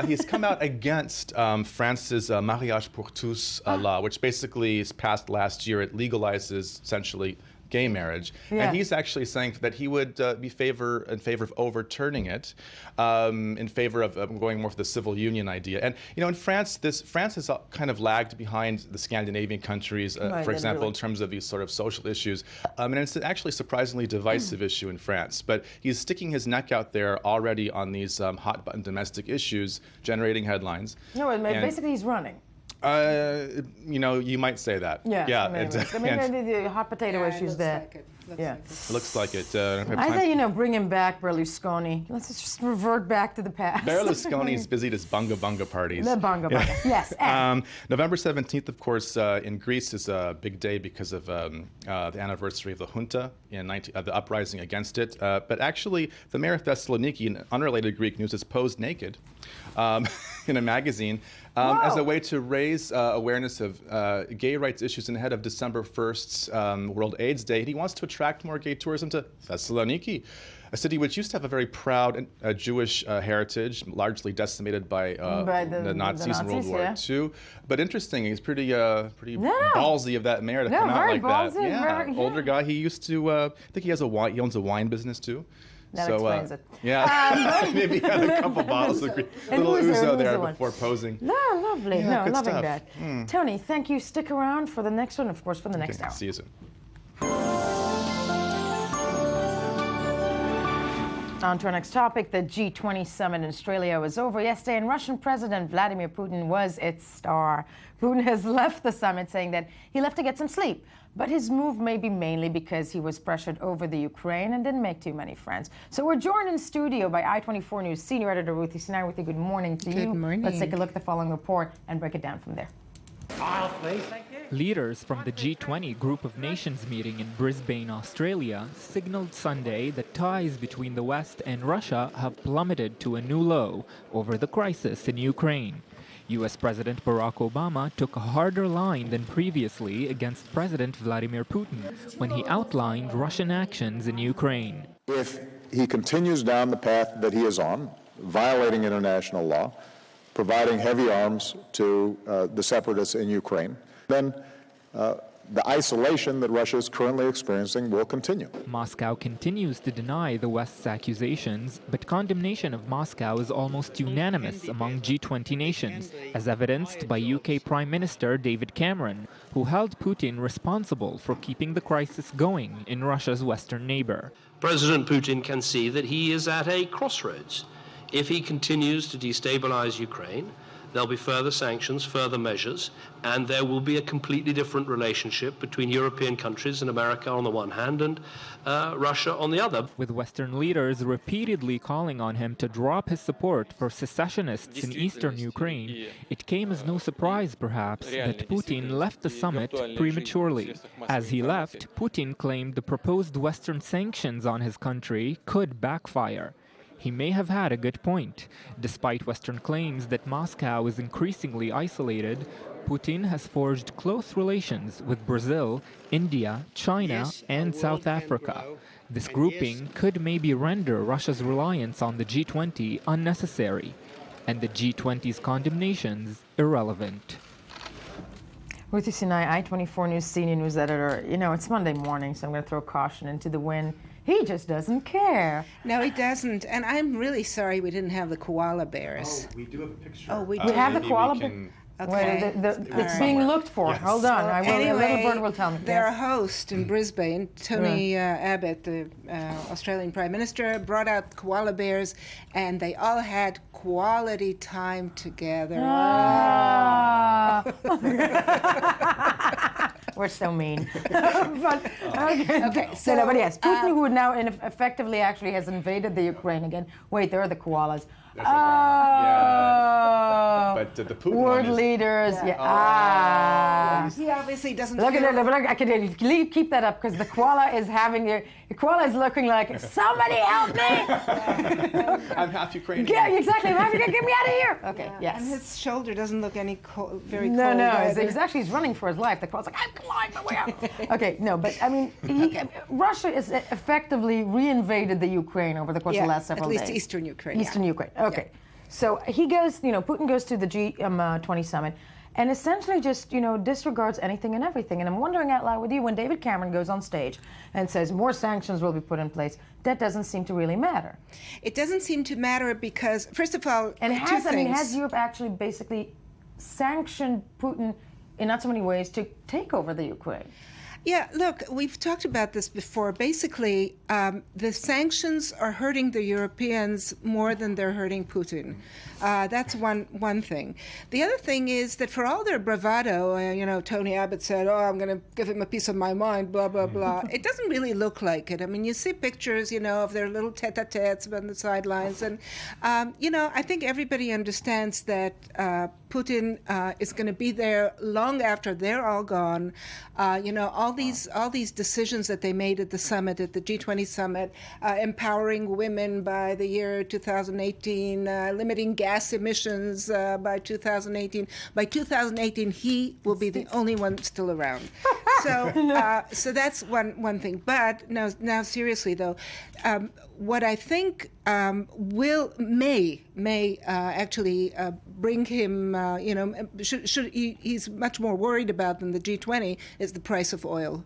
He's come out against France's mariage pour tous law, which basically is passed last year. It legalizes essentially gay marriage, and he's actually saying that he would be in favor of overturning it, in favor of going more for the civil union idea. And in France, France has kind of lagged behind the Scandinavian countries, for example, in terms of these sort of social issues. And it's actually a surprisingly divisive issue in France. But he's sticking his neck out there already on these hot button domestic issues, generating headlines. No, basically he's running. You might say that. Yeah. The hot potato issues there. Looks like it. I think, bring him back, Berlusconi. Let's just revert back to the past. Berlusconi's busy at his bunga bunga parties. The bunga bunga, yes. November 17th, of course, in Greece is a big day because of the anniversary of the junta, the uprising against it. But actually, the mayor of Thessaloniki, in unrelated Greek news, is posed naked in a magazine as a way to raise awareness of gay rights issues ahead of December 1st's World AIDS Day. He wants to attract more gay tourism to Thessaloniki, a city which used to have a very proud Jewish heritage, largely decimated by the Nazis in World War II. But interesting, he's pretty ballsy of that mayor to come out like ballsy, that. Older guy. He used to, I think he owns a wine business too. That explains it. Yeah, maybe he had a couple bottles of little ouzo there before posing. No, lovely. Yeah, loving stuff. that. Tony, thank you. Stick around for the next one, of course, for the next hour. See you soon. On to our next topic. The G20 summit in Australia was over yesterday, and Russian President Vladimir Putin was its star. Putin has left the summit saying that he left to get some sleep. But his move may be mainly because he was pressured over the Ukraine and didn't make too many friends. So we're joined in studio by I-24 News senior editor Ruthie Sinai. Ruthie, good morning to you. Good morning. Let's take a look at the following report and break it down from there. Leaders from the G20 Group of Nations meeting in Brisbane, Australia, signaled Sunday that ties between the West and Russia have plummeted to a new low over the crisis in Ukraine. U.S. President Barack Obama took a harder line than previously against President Vladimir Putin when he outlined Russian actions in Ukraine. If he continues down the path that he is on, violating international law, providing heavy arms to the separatists in Ukraine, then the isolation that Russia is currently experiencing will continue. Moscow continues to deny the West's accusations, but condemnation of Moscow is almost unanimous among G20 nations, as evidenced by UK Prime Minister David Cameron, who held Putin responsible for keeping the crisis going in Russia's western neighbor. President Putin can see that he is at a crossroads. If he continues to destabilize Ukraine, there'll be further sanctions, further measures, and there will be a completely different relationship between European countries and America on the one hand and Russia on the other. With Western leaders repeatedly calling on him to drop his support for secessionists in eastern Ukraine, it came as no surprise, perhaps, that Putin left the summit prematurely. As he left, Putin claimed the proposed Western sanctions on his country could backfire. he may have had a good point. Despite Western claims that Moscow is increasingly isolated, Putin has forged close relations with Brazil, India, China, and South Africa. This grouping could maybe render Russia's reliance on the G20 unnecessary, and the G20's condemnations irrelevant. Ruthie Sinai, I-24 News senior news editor. You know, it's Monday morning, so I'm going to throw caution into the wind. He just doesn't care. No, he doesn't. And I'm really sorry we didn't have the koala bears. Oh, we do have a picture. Oh, we do. We have the koala bears. Okay. It's being looked for. Yes. Hold on. So anyway, a little bird will tell me. Their host in Brisbane, Tony Abbott, the Australian Prime Minister, brought out koala bears, and they all had quality time together. We're so mean. But, okay, so yes, Putin, who now effectively actually has invaded the Ukraine again. Wait, there are the koalas. But the Putin world leaders, He obviously doesn't. Look at it. I can keep that up because the koala is having the koala is looking like somebody help me. I'm half Ukrainian. Yeah, exactly. I'm half Ukrainian. Get me out of here. Okay. Yes. And his shoulder doesn't look any very cold. No. He's running for his life. The koala's like, I'm climbing my way out. Okay. No, but I mean, Russia is effectively reinvaded the Ukraine over the course of the last several days. At least eastern Ukraine. Eastern Ukraine. Okay. Yeah. So he goes, Putin goes to the G20 summit and essentially just, disregards anything and everything. And I'm wondering out loud with you, when David Cameron goes on stage and says more sanctions will be put in place, that doesn't seem to really matter. It doesn't seem to matter because, first of all, has Europe actually basically sanctioned Putin in not so many ways to take over the Ukraine? Yeah, look, we've talked about this before. Basically, the sanctions are hurting the Europeans more than they're hurting Putin. That's one thing. The other thing is that for all their bravado, Tony Abbott said, I'm going to give him a piece of my mind, blah, blah, blah. It doesn't really look like it. I mean, you see pictures, of their little tete-a-tetes on the sidelines. And, I think everybody understands that Putin is going to be there long after they're all gone. All these decisions that they made at the summit, at the G20 summit, empowering women by the year 2018, limiting gas emissions by 2018. By 2018, he will be the only one still around. So that's one thing. But now seriously though, what I think may actually bring him, he's much more worried about than the G20 is the price of oil.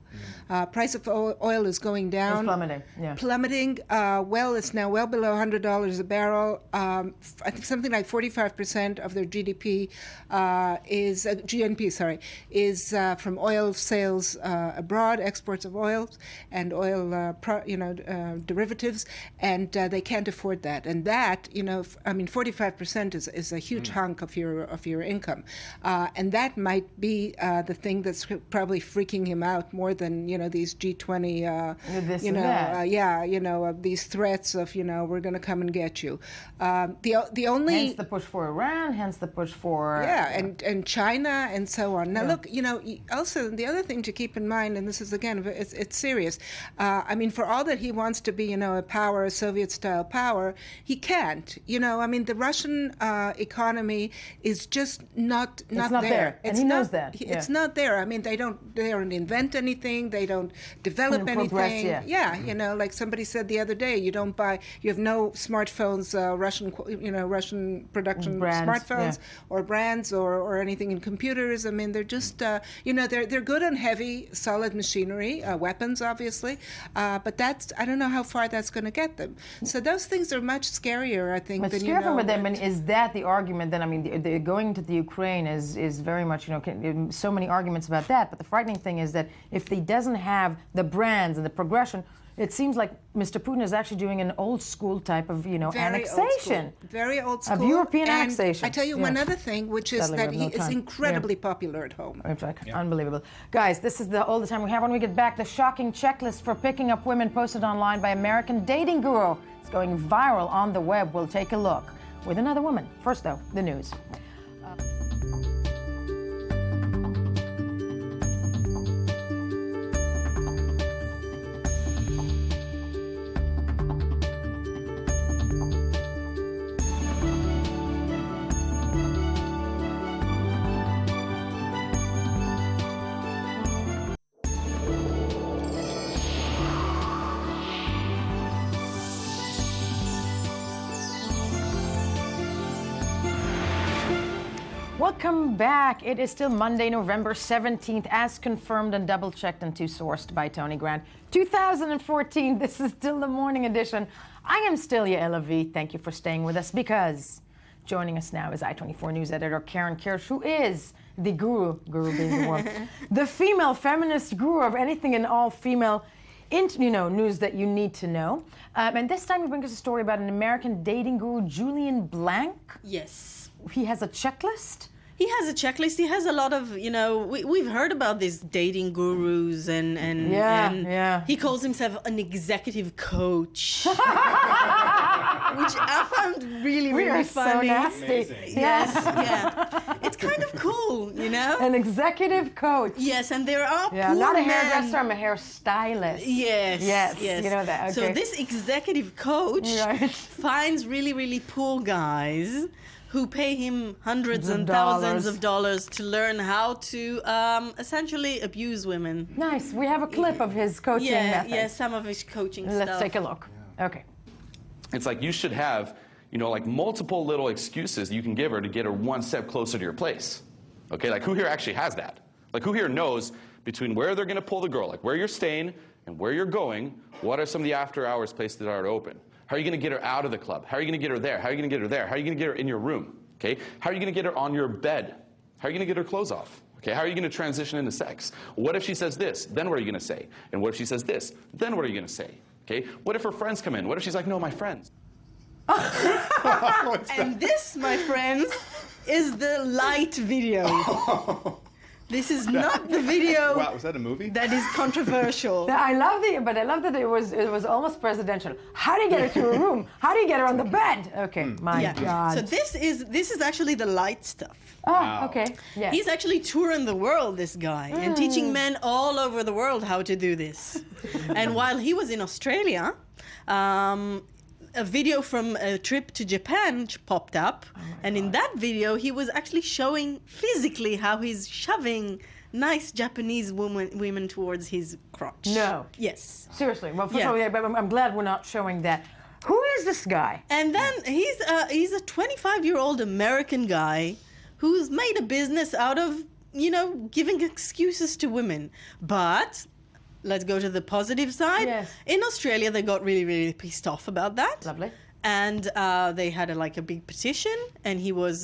Price of oil is going down. It's plummeting. Yeah. Plummeting. It's now well below $100 a barrel. I think something like 45% of their GNP is from oil sales abroad, exports of oils and oil, derivatives, and they can't afford that. And that, 45% is a huge hunk of your income, and that might be the thing that's probably freaking him out more than these G20, these threats of we're going to come and get you. The only hence the push for Iran, hence the push for and China and so on. Now look, also the other thing to keep in mind, and this is again it's serious. For all that he wants to be a power, a Soviet-style power, he can't. The Russian economy is just not there. And he knows that. It's not there. They don't invent anything. They don't develop anything. Like somebody said the other day, you have no smartphones, Russian production smartphones or brands or anything in computers. They're just they're good on heavy, solid machinery, weapons, obviously, but I don't know how far that's going to get them. So those things are much scarier, I think. But scarier with them, and is that the argument? Then the going to the Ukraine is very much so many arguments about that. But the frightening thing is that if he doesn't have the brands and the progression, it seems like Mr. Putin is actually doing an old school type of annexation. Very old school. Of European annexation. I tell you one other thing, which is that he is incredibly popular at home. In fact, unbelievable. Guys, this is all the time we have. When we get back, the shocking checklist for picking up women posted online by American dating guru. It's going viral on the web. We'll take a look with another woman. First, though, the news. Welcome back. It is still Monday, November 17th, as confirmed and double-checked and sourced by Tony Grant. 2014, this is still the morning edition. I am still Yael Avi. Thank you for staying with us, because joining us now is I-24 News editor Karen Kirsch, who is the guru being the one, the female feminist guru of anything and all female news that you need to know. And this time he brings us a story about an American dating guru, Julian Blank. Yes. He has a checklist? He has a checklist. He has a lot of, we've heard about these dating gurus and he calls himself an executive coach. Which I found really, really funny. So nasty. Yes, yeah. It's kind of cool, An executive coach. Yes, and there are poor not a men. hairdresser, I'm a hairstylist. Yes. You know that, okay. So this executive coach finds really, really poor guys who pay him hundreds and thousands of dollars to learn how to essentially abuse women. Nice. We have a clip of his coaching method. Yeah, some of his coaching stuff. Let's take a look. Okay. It's like you should have, like multiple little excuses you can give her to get her one step closer to your place. Okay, like who here actually has that? Like who here knows between where they're gonna pull the girl, like where you're staying and where you're going, what are some of the after hours places that are open? How are you going to get her out of the club? How are you going to get her there? How are you going to get her there? How are you going to get her in your room? Okay? How are you going to get her on your bed? How are you going to get her clothes off? Okay? How are you going to transition into sex? What if she says this? Then what are you going to say? And what if she says this? Then what are you going to say? Okay? What if her friends come in? What if she's like, no, my friends? And this, my friends, is the light video. This is not the video. Wow, was that a movie? That is controversial. I love that it was almost presidential. How do you get her to her room? How do you get her on the bed? Okay, my God. So this is actually the light stuff. Oh, wow. Okay. Yes. He's actually touring the world, this guy, and teaching men all over the world how to do this. And while he was in Australia, a video from a trip to Japan popped up, and in that video he was actually showing physically how he's shoving nice Japanese women towards his crotch. No. Yes. Seriously. Well, first of all, I'm glad we're not showing that. Who is this guy? And then he's a 25-year-old American guy who's made a business out of, giving excuses to women. But let's go to the positive side. Yes. In Australia, they got really, really pissed off about that. Lovely. And they had a big petition, and he was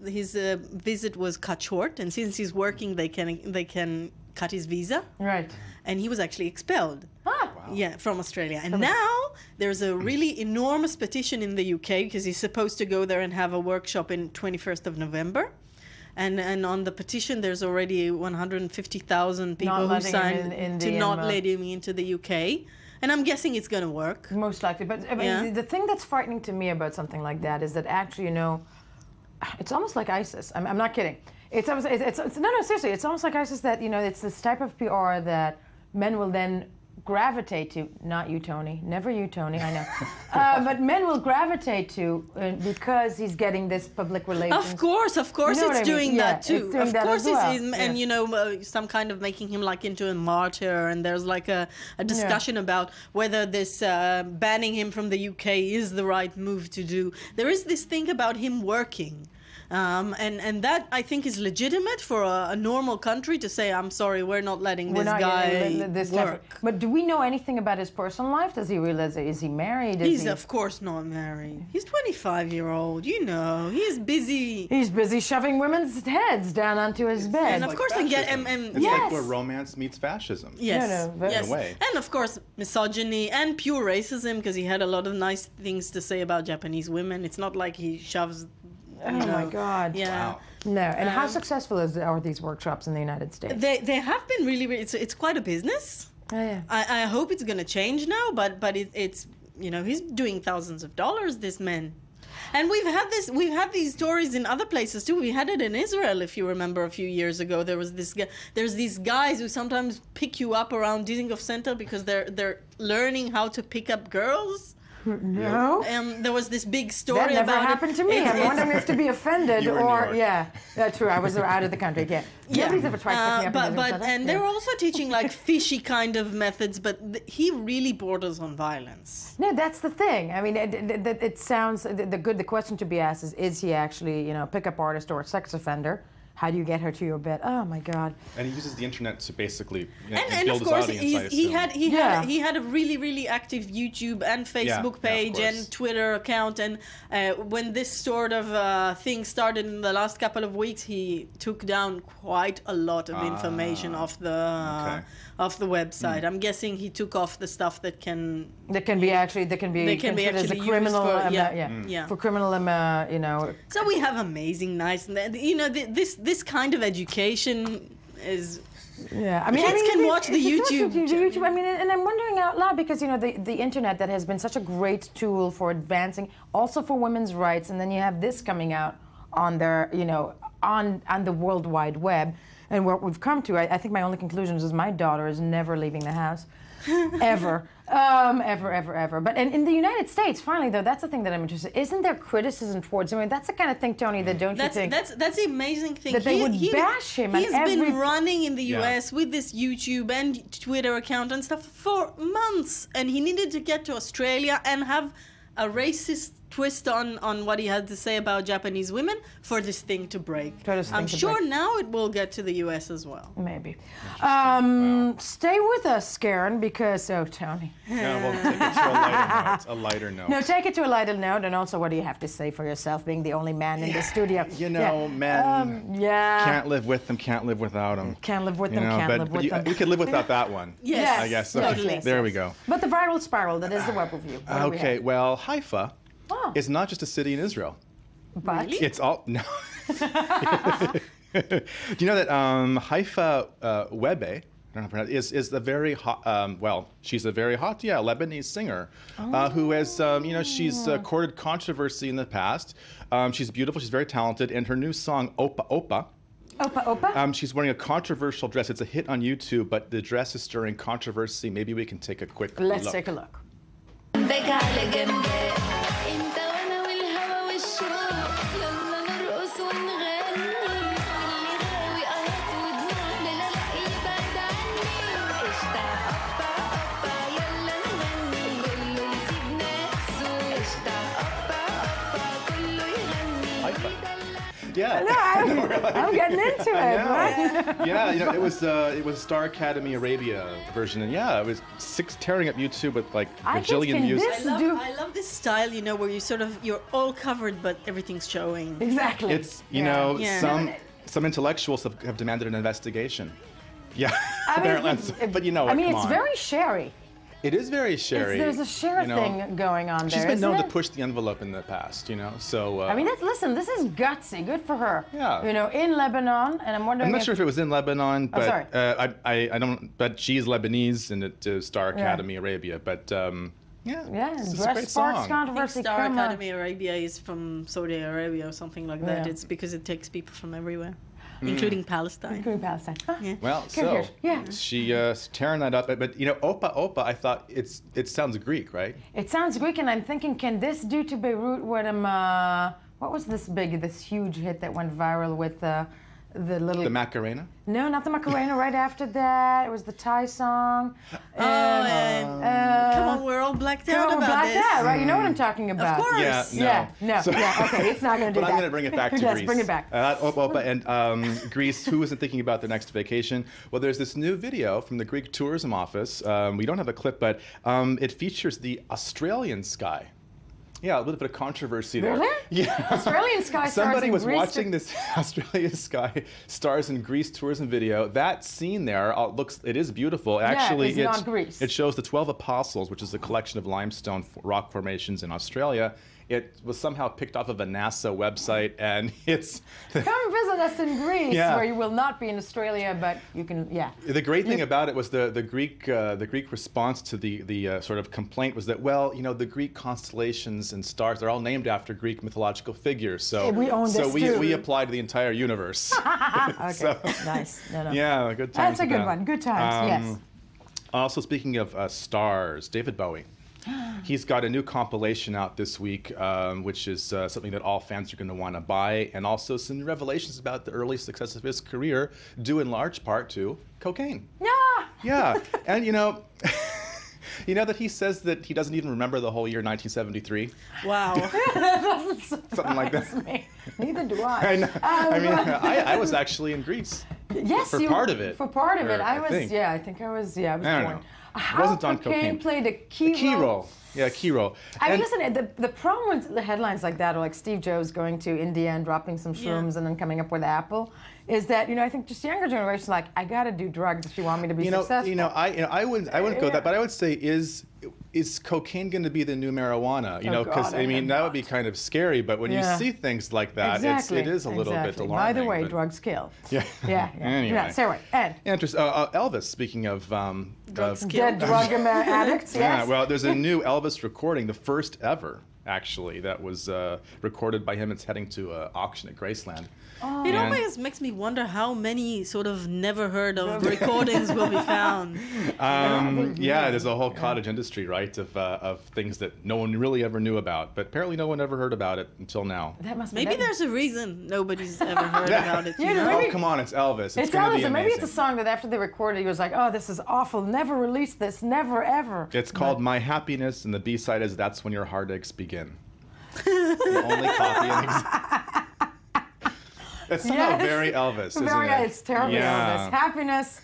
his visit was cut short. And since he's working, they can cut his visa. Right. And he was actually expelled. Wow. Yeah, from Australia. And now there's a really enormous petition in the UK, because he's supposed to go there and have a workshop in 21st of November. And on the petition, there's already 150,000 people who signed to not let him into the UK. And I'm guessing it's going to work. Most likely. But I mean, the thing that's frightening to me about something like that is that actually, it's almost like ISIS. I'm not kidding. It's seriously. It's almost like ISIS that, it's this type of PR that men will then gravitate to. Not you, Tony. Never you, Tony. I know. But men will gravitate to because he's getting this public relations. Of course, it's doing that too. Of course, and some kind of making him into a martyr. And there's a discussion about whether this banning him from the UK is the right move to do. There is this thing about him working. And that, I think, is legitimate for a normal country to say, I'm sorry, we're not letting this guy work. But do we know anything about his personal life? Does he realize, is he married? He's of course not married. He's 25-year-old, he's busy. He's busy shoving women's heads down onto his bed. And of course, it's like where romance meets fascism. Yes. In a way. And of course, misogyny and pure racism, because he had a lot of nice things to say about Japanese women. It's not like he shoves. Oh my God! Yeah. Wow. No. And how successful are these workshops in the United States? They have been really. It's quite a business. Oh, yeah. I hope it's going to change now, but it's he's doing thousands of dollars. This man. And we've had these stories in other places too. We had it in Israel, if you remember, a few years ago. There's these guys who sometimes pick you up around Dizengoff Center because they're learning how to pick up girls. No. There was this big story That never about happened to me. I'm wondering if to be offended You were in New or York. yeah, true. I was out of the country. Yeah. Nobody's ever tried to pick me up. And they were also teaching like fishy kind of methods, but he really borders on violence. No, that's the thing. I mean, it sounds the question to be asked is he actually a pickup artist or a sex offender? How do you get her to your bed? Oh my God! And he uses the internet to basically and build of course his audience. he had a really active YouTube and Facebook page and Twitter account. And when this sort of thing started in the last couple of weeks, he took down quite a lot of information off the website. I'm guessing he took off the stuff that can be considered as a criminal for criminal So we have amazing, nice, this kind of education is. Yeah, kids can watch the YouTube. I mean, and I'm wondering out loud because the internet that has been such a great tool for advancing, also for women's rights, and then you have this coming out on their, on the World Wide Web, and what we've come to, I think my only conclusion is my daughter is never leaving the house, ever. Ever. But in the United States, finally, though, that's the thing that I'm interested in. Isn't there criticism towards him? I mean, that's the kind of thing, Tony, that you think... That's the amazing thing. That they would bash him. He's been running in the US with this YouTube and Twitter account and stuff for months. And he needed to get to Australia and have a racist twist on what he had to say about Japanese women for this thing to break. I'm sure now it will get to the US as well. Maybe. Stay with us, Karen, because, Tony. No, we'll take it to a lighter note. No, take it to a lighter note, and also what do you have to say for yourself, being the only man in the studio? Men can't live with them, can't live without them. Can't live with them, can't live with them. We could live without that one. Yes. I guess. Totally. There we go. But the viral spiral, that is the web review. Okay, well, Haifa is not just a city in Israel. But? Really? It's all... No. Do you know that Haifa Webe, I don't know how to pronounce it, is a very hot, she's a very hot, Lebanese singer who has, she's courted controversy in the past. She's beautiful, she's very talented, and her new song, Opa Opa, she's wearing a controversial dress. It's a hit on YouTube, but the dress is stirring controversy. Maybe we can take a quick look. Let's take a look. Yeah, I'm getting into it, right? Yeah, it was Star Academy Arabia version, and it was tearing up YouTube with like bajillion views. I love this style, where you're all covered, but everything's showing. Exactly. It's some intellectuals have demanded an investigation. Yeah, but it's very Sherry. It is very Sherry. There's a Cher thing going on there. She's been known to push the envelope in the past, so... listen, this is gutsy. Good for her. Yeah. In Lebanon, and I'm wondering I'm not sure if it was in Lebanon, but I don't... But she's Lebanese and it Star Academy Arabia, but... Dress a great song. Controversy. Star Academy Arabia is from Saudi Arabia or something like that. It's because it takes people from everywhere. Including Palestine. Huh? Well, she's tearing that up. But Opa Opa, I thought it sounds Greek, right? It sounds Greek, and I'm thinking, can this do to Beirut what what was this huge hit that went viral with the The Macarena? No, not the Macarena. Right after that, it was the Thai song. Come on, we're all blacked out about this. Right? You know what I'm talking about. Of course. Okay, it's not going to do that. But I'm going to bring it back to Greece. Bring it back. Opa Opa and Greece, who isn't thinking about their next vacation? Well, there's this new video from the Greek Tourism Office. We don't have a clip, but it features the Australian sky. Yeah, a little bit of controversy there. Really? Yeah. Australian sky stars Somebody in was Greece watching this Australian sky stars in Greece tourism video. That scene there it is beautiful. Actually, it's not Greece. It shows the 12 Apostles, which is a collection of limestone rock formations in Australia. It was somehow picked off of a NASA website, and it's... Come visit us in Greece, where you will not be in Australia, but you can, The great thing about it was the Greek response to the sort of complaint was that, the Greek constellations and stars, they're all named after Greek mythological figures, so we own this too. We apply to the entire universe. Okay, nice. No. Yeah, good times. That's a good one. Good times, yes. Also, speaking of stars, David Bowie. He's got a new compilation out this week, which is something that all fans are going to want to buy, and also some revelations about the early success of his career, due in large part to cocaine. Yeah. Yeah, and you know that he says that he doesn't even remember the whole year 1973. Wow. That doesn't Something like that. surprise me. Neither do I. I know. I was actually in Greece. Yes, for part of it. For part of it, I was. think. Yeah, I think I was. Yeah, I was I don't born. know. How wasn't on cocaine cocaine. played a key role. Yeah, a key role. I mean, And- listen, the problem with the headlines like that, or like Steve Jobs going to India and dropping some shrooms and then coming up with Apple, is that I think just younger generations like, I got to do drugs if you want me to be successful. I wouldn't go that, but I would say is cocaine going to be the new marijuana? Because that would be kind of scary. But when you see things like that, it is a little bit alarming. By the way, but- drugs kill. Yeah. Yeah. Anyway. Yeah. So anyway, Ed. Interesting. Elvis. Speaking of Dead drug addicts. Yes. Yeah. Well, there's a new Elvis recording, the first ever, actually, that was recorded by him. It's heading to auction at Graceland. It always makes me wonder how many sort of never heard of recordings will be found. There's a whole cottage industry, right, of things that no one really ever knew about. But apparently no one ever heard about it until now. Maybe there's a reason nobody's ever heard about it. Oh, come on, it's Elvis. It's going to be Elvis, and maybe amazing. it's a song that after they recorded, he was like, oh, this is awful. Never release this. Never, ever. It's called My Happiness, and the B-side is That's When Your Heartaches Begin. The only copy in existence. It's somehow very Elvis, isn't it? It's terribly Elvis. Happiness,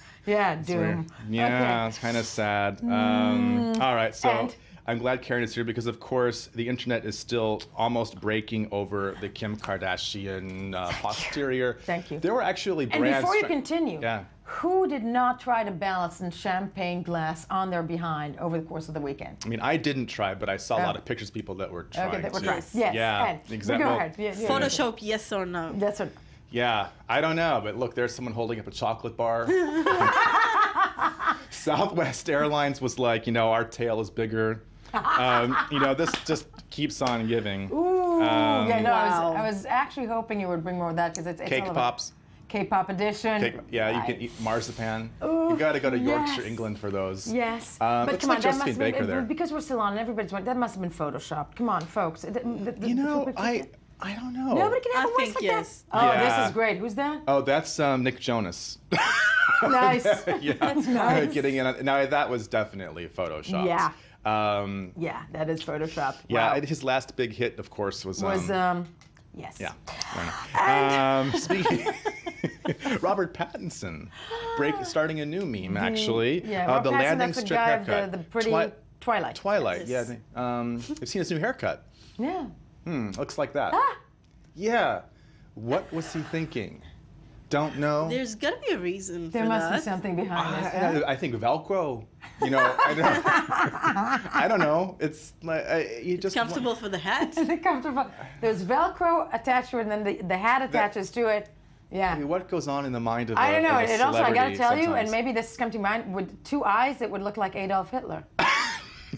doom. Yeah, it's kind of sad. All right, so And? I'm glad Karen is here because, of course, the internet is still almost breaking over the Kim Kardashian posterior. Thank you. There were actually And brands. before you continue, Yeah. who did not try to balance a champagne glass on their behind over the course of the weekend? I mean, I didn't try, but I saw a lot of pictures of people that were trying that were to. trying. Yes, Yeah, and exactly. go Well, ahead. Yeah. Photoshop, yes or no? That's what. Yeah, I don't know, but look, there's someone holding up a chocolate bar. Southwest Airlines was like, our tail is bigger. This just keeps on giving. Ooh, wow. I was actually hoping you would bring more of that because it's Cake all of pops. K-pop edition. You can eat marzipan. Ooh, You got to go to Yorkshire, yes. England for those. Yes, but but it's come on, like that Josephine must Baker have there. been, because we're still on, everybody's going, that must have been photoshopped. Come on, folks. I don't know. Nobody can have I a voice think like yes. that. Oh, Yeah. this is great. Who's that? Oh, that's Nick Jonas. Nice. Yeah. That's nice. Getting in. Now that was definitely photoshopped. Yeah. Um, Yeah, that is photoshopped. yeah. Wow. His last big hit, of course, was. Yes. Yeah. Speaking. Robert Pattinson, starting a new meme actually. Yeah, Robert the Pattinson, landing that's the strip guy haircut. of the pretty Twilight. Twilight. Yeah. I've seen his new haircut. Yeah. Looks like that. Ah. Yeah. What was he thinking? Don't know. There's got to be a reason for There must that. be something behind this. Huh? I think Velcro. I don't know. It's like you just Comfortable for the hat. Is it comfortable? There's Velcro attached to it, and then the hat attaches to it. Yeah. I mean, what goes on in the mind of I don't know. of a It also, I got to celebrity tell you, sometimes? and maybe this has come to mind, with 2 eyes, it would look like Adolf Hitler.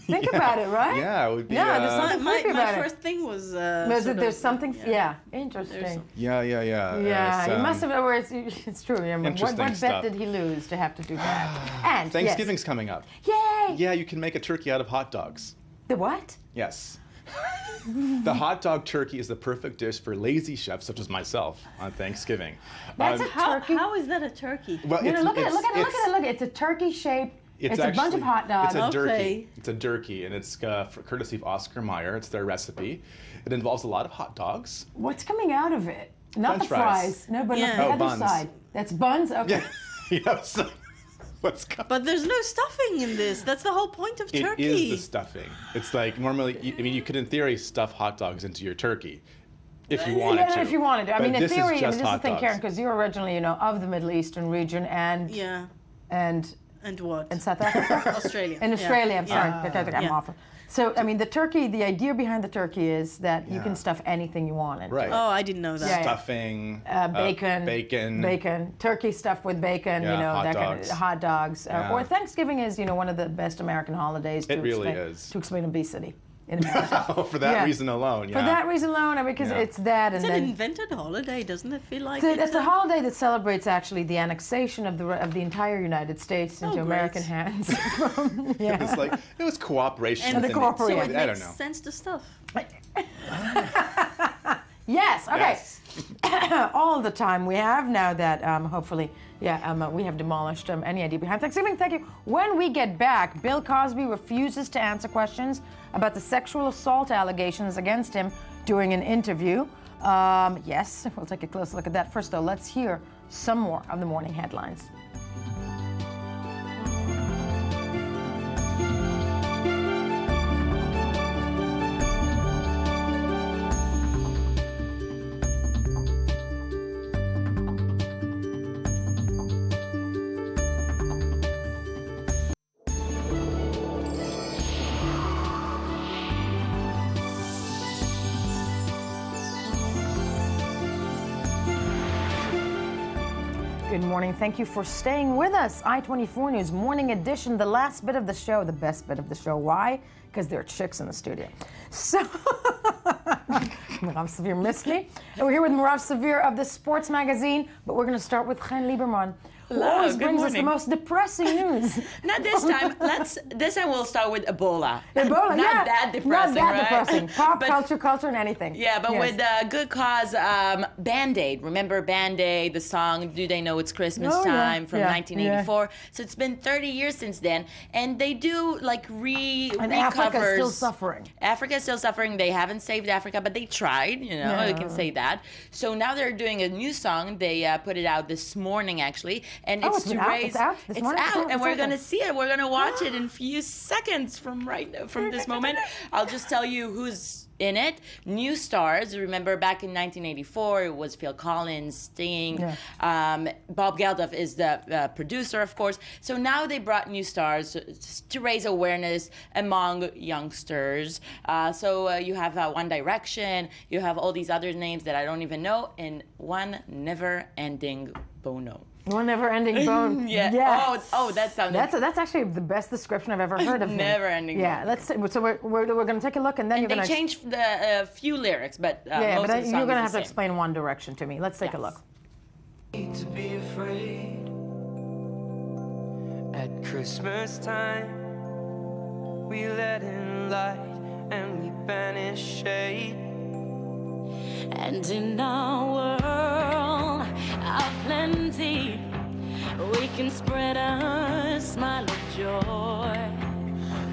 Think about it, right? Yeah, it would be. Yeah, there's something My creepy about it. first thing was. There's something. Yeah, interesting. Yeah. Yeah, he must have. Or it's true. Yeah, what Interesting bet stuff. did he lose to have to do that? And Thanksgiving's coming up. Yay! Yeah, you can make a turkey out of hot dogs. The what? Yes. The hot dog turkey is the perfect dish for lazy chefs such as myself on Thanksgiving. That's a turkey. How is that a turkey? Well, No, it's, look at it. it's- Look at it. Look it's- at it. Look at it. It's a turkey shaped. It's a bunch actually- of hot dogs. It's a Okay. turkey. It's a turkey, and it's courtesy of Oscar Mayer. It's their recipe. It involves a lot of hot dogs. What's coming out of it? Not French the fries. fries. No, but Yeah. the Oh, other buns. side. That's buns. Okay. Yeah. So, what's coming? But there's no stuffing in this. That's the whole point of It turkey. is the stuffing. It's like normally, you could in theory stuff hot dogs into your turkey, if you wanted to. If you wanted to. I But mean, in this is theory, just this is the hot thing, dogs. Karen, because you're originally, of the Middle Eastern region and And what? and South Africa. Australia. In Australia, I'm sorry, I'm Yeah. awful. So, I mean, the turkey, the idea behind the turkey is that you can stuff anything you want into Right. it. Oh, I didn't know that. Yeah, yeah. Stuffing, bacon, turkey stuffed with bacon, Yeah, hot that dogs. kind of hot dogs. Yeah. Or Thanksgiving is, one of the best American holidays. It really is. To explain obesity. in America. For that reason alone, yeah. For that reason alone, because it's that. It's and an then, invented holiday, doesn't it feel like it's a holiday that celebrates actually the annexation of the entire United States into American hands. It was like, it was cooperation. And the cooperation. So it I makes don't know. sense to stuff. Yes, okay. Yes. All the time we have now that hopefully, we have demolished any idea behind Thanksgiving. Thank you. When we get back, Bill Cosby refuses to answer questions about the sexual assault allegations against him during an interview. Yes, we'll take a close look at that. First, though, let's hear some more of the morning headlines. Good morning. Thank you for staying with us. I-24 News Morning Edition, the last bit of the show, the best bit of the show. Why? Because there are chicks in the studio. So, Merav Savir missed me. And we're here with Merav Savir of the Sports Magazine, but we're going to start with Chen Lieberman, who always brings us the most depressing news. Not this time. This time we'll start with Ebola. Ebola, Not that depressing, Not that right? depressing. Pop culture, and anything. Yeah, but Yes. with good cause, Band-Aid. Remember Band-Aid, the song "Do They Know It's Christmas Time" from 1984? So it's been 30 years since then, and they do like And recovers. Africa's still suffering. Africa's still suffering. They haven't saved Africa, but they tried. You know, you can say that. So now they're doing a new song. They put it out this morning, actually, and Oh, it's it's to been out? raise. It's out this morning? and we're It's gonna out. see it. We're gonna watch it in a few seconds from this moment. I'll just tell you who's in it. New stars. Remember back in 1984, it was Phil Collins, Sting. Bob Geldof is the producer, of course. So now they brought new stars to raise awareness among youngsters. So you have One Direction. You have all these other names that I don't even know, and one never-ending Bono. One never-ending bone. Yeah. Yes. Oh, that sounded. That's actually the best description I've ever heard of him. Never-ending Yeah. bone. So we're going to take a look, and then And you're they going to changed the few lyrics, but most of the song you're going to is have the to same. explain One Direction to me. Let's take a look. To be afraid at Christmas time, we let in light and we banish shade. And in our world of plenty, we can spread a smile of joy.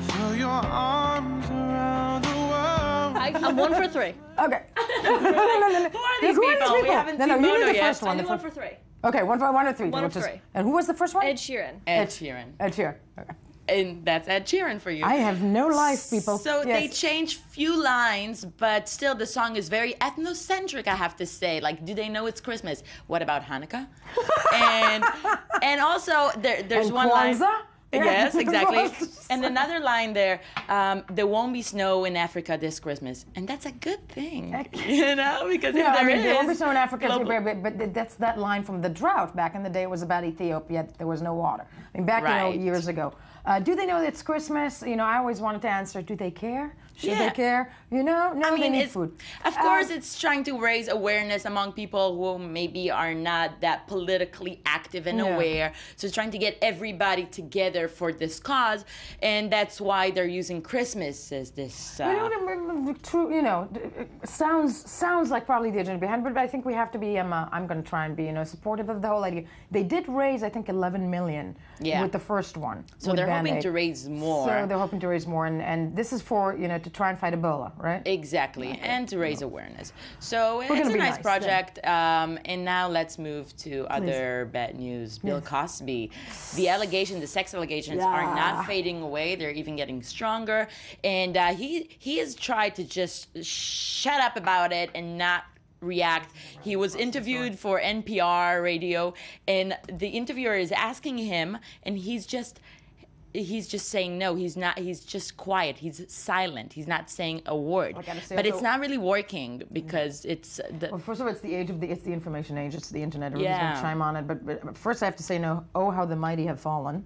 Throw your arms around the world. I'm 1 for 3. Okay. Who are these people? We haven't seen you Bono do the yet. first one. Only 1 for 3. Okay, one or three. One of three. And who was the first one? Ed Sheeran. Ed Sheeran. Ed Sheeran. Okay. And that's Ed Sheeran for you. I have no life, people. So Yes. they changed few lines, but still the song is very ethnocentric, I have to say. Like, do they know it's Christmas? What about Hanukkah? and also there's And one line. Kwanzaa? Yeah. Yes, exactly. And another line there, there won't be snow in Africa this Christmas. And that's a good thing, you know, because if there won't be snow in Africa, global- but that's that line from the drought. Back in the day, it was about Ethiopia. There was no water. I mean, back Right. years ago. Do they know that it's Christmas? You know, I always wanted to answer, do they care? Should they care? You know, no, they need food. Of course, it's trying to raise awareness among people who maybe are not that politically active and aware. So it's trying to get everybody together for this cause, and that's why they're using Christmas as this. True, you know, sounds like probably the agenda behind it, but I think we have to be. I'm going to try and be, supportive of the whole idea. They did raise, I think, 11 million with the first one. So with they're hoping Band-Aid. to raise more. So they're hoping to raise more, and this is for to try and fight Ebola, right? Exactly, and to raise awareness. So We're it's gonna a be nice nice, project. And now let's move to other bad news. Bill Cosby. The sex allegations are not fading away. They're even getting stronger. And he has tried to just shut up about it and not react. He was interviewed for NPR radio, and the interviewer is asking him, and he's just saying no. He's not. He's just quiet. He's silent. He's not saying a word. But it's not really working because it's. Well, first of all, it's the information age. It's the internet. Everybody's going to Yeah. chime on it. But first, I have to say no. Oh, how the mighty have fallen,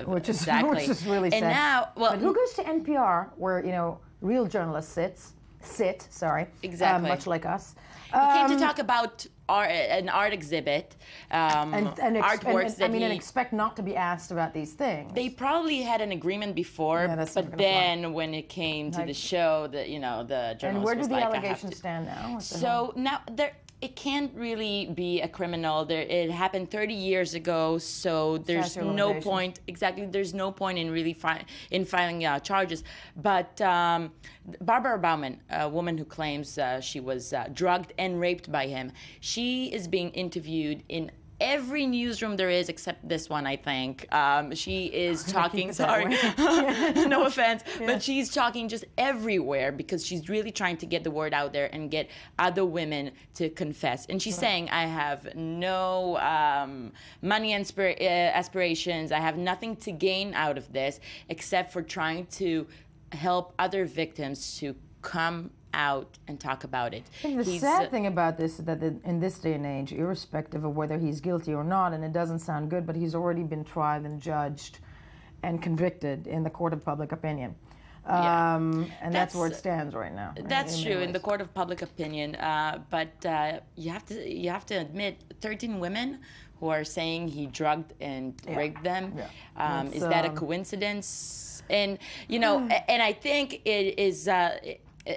which is exactly. which is really sad. And now, well, but who goes to NPR where real journalists sit. Exactly. Much like us. He came to talk about an art exhibit, artworks and expect not to be asked about these things. They probably had an agreement before, but then when it came to the show, the journalist and where do was the like, allegations stand now? So now it can't really be a criminal. It happened 30 years ago, so there's no point. Exactly, there's no point in really filing charges. But Barbara Baumann, a woman who claims she was drugged and raped by him, she is being interviewed in every newsroom there is except this one, I think. She is talking, sorry, no offense, but she's talking just everywhere because she's really trying to get the word out there and get other women to confess. And she's saying, I have no money aspirations, I have nothing to gain out of this except for trying to help other victims to come out and talk about it. I think the sad thing about this is that in this day and age, irrespective of whether he's guilty or not, and it doesn't sound good, but he's already been tried and judged and convicted in the court of public opinion. And that's where it stands right now. That's true, in the court of public opinion. But you have to admit, 13 women who are saying he drugged and raped them. Is that a coincidence? And and I think it is.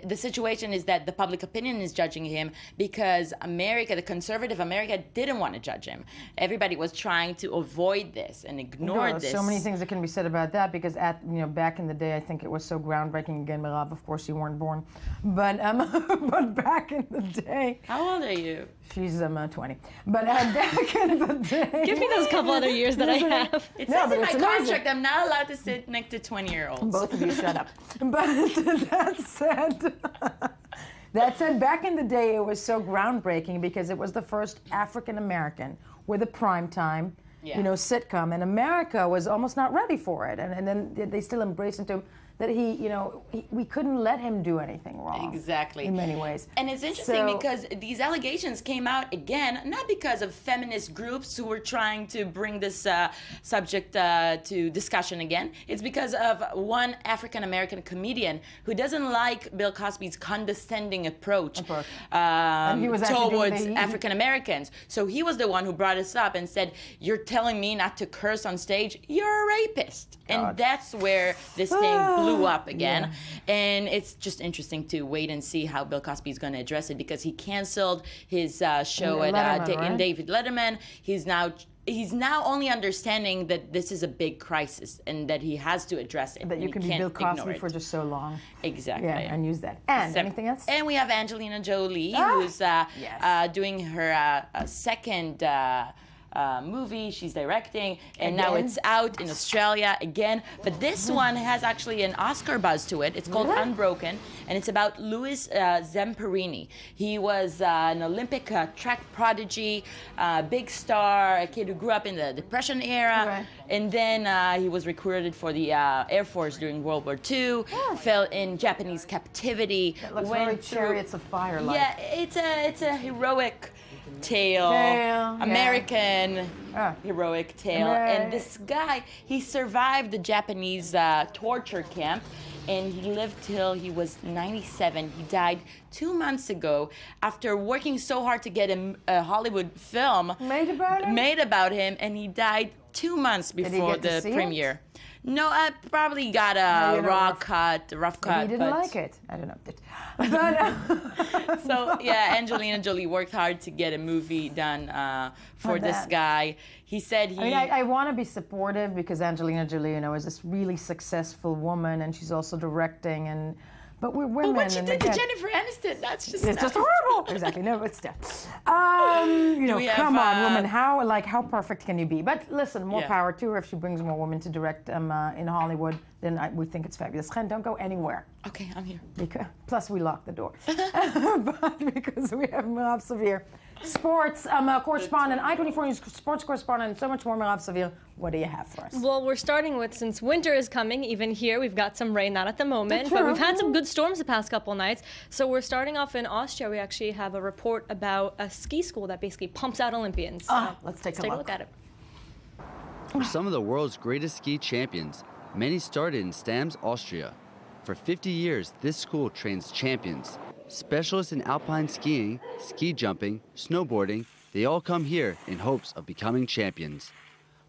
The situation is that the public opinion is judging him because America, the conservative America, didn't want to judge him. Everybody was trying to avoid this and ignore this. So many things that can be said about that because back in the day, I think it was so groundbreaking. Again, Mirav, of course, you weren't born, but back in the day. How old are you? She's 20. But back in the day. Give me those couple other years that I have. It says in my contract I'm not allowed to sit next to 20-year-olds. Both of you shut up. But that said, back in the day, it was so groundbreaking because it was the first African American with a primetime, sitcom, and America was almost not ready for it, and then they still embraced him that we couldn't let him do anything wrong. Exactly. In many ways. And it's interesting because these allegations came out again, not because of feminist groups who were trying to bring this subject to discussion again. It's because of one African-American comedian who doesn't like Bill Cosby's condescending approach towards African-Americans. So he was the one who brought us up and said, you're telling me not to curse on stage? You're a rapist. And that's where this thing blew up again. And it's just interesting to wait and see how Bill Cosby is going to address it because he canceled his show in David Letterman. He's now only understanding that this is a big crisis and that he has to address it. That you can be Bill Cosby for just so long. Exactly. Yeah, and use that. And anything else? And we have Angelina Jolie, who's doing her second movie she's directing, and now it's out in Australia again. But this one has actually an Oscar buzz to it. It's called Unbroken, and it's about Louis Zamperini. He was an Olympic track prodigy, big star, a kid who grew up in the Depression era, and then he was recruited for the Air Force during World War II, fell in Japanese captivity. It looks very Chariots of Fire like. Yeah, it's a heroic tale, American heroic tale. And this guy, he survived the Japanese torture camp, and he lived till he was 97. He died 2 months ago after working so hard to get a Hollywood film made about him, and he died 2 months before the premiere. No, I probably got a rough cut. He didn't like it. I don't know. But, so, yeah, Angelina Jolie worked hard to get a movie done for this guy. He said I want to be supportive because Angelina Jolie, is this really successful woman, and she's also directing But we're women. But what she did to Jennifer Aniston, that's just it's just horrible. Exactly. No, but still. Come on, woman. How perfect can you be? But listen, more power to her. If she brings more women to direct in Hollywood, then we think it's fabulous. Chen, don't go anywhere. Okay, I'm here. Plus, we locked the door. But because we have Mirav Savir, sports correspondent, I-24 News sports correspondent, and so much more. Mirav Savir, what do you have for us? Well, we're starting with, since winter is coming, even here, we've got some rain, not at the moment, but we've had some good storms the past couple nights. So we're starting off in Austria. We actually have a report about a ski school that basically pumps out Olympians. Let's take a look at it. For some of the world's greatest ski champions, many started in Stams, Austria. For 50 years, this school trains champions. Specialists in alpine skiing, ski jumping, snowboarding, they all come here in hopes of becoming champions.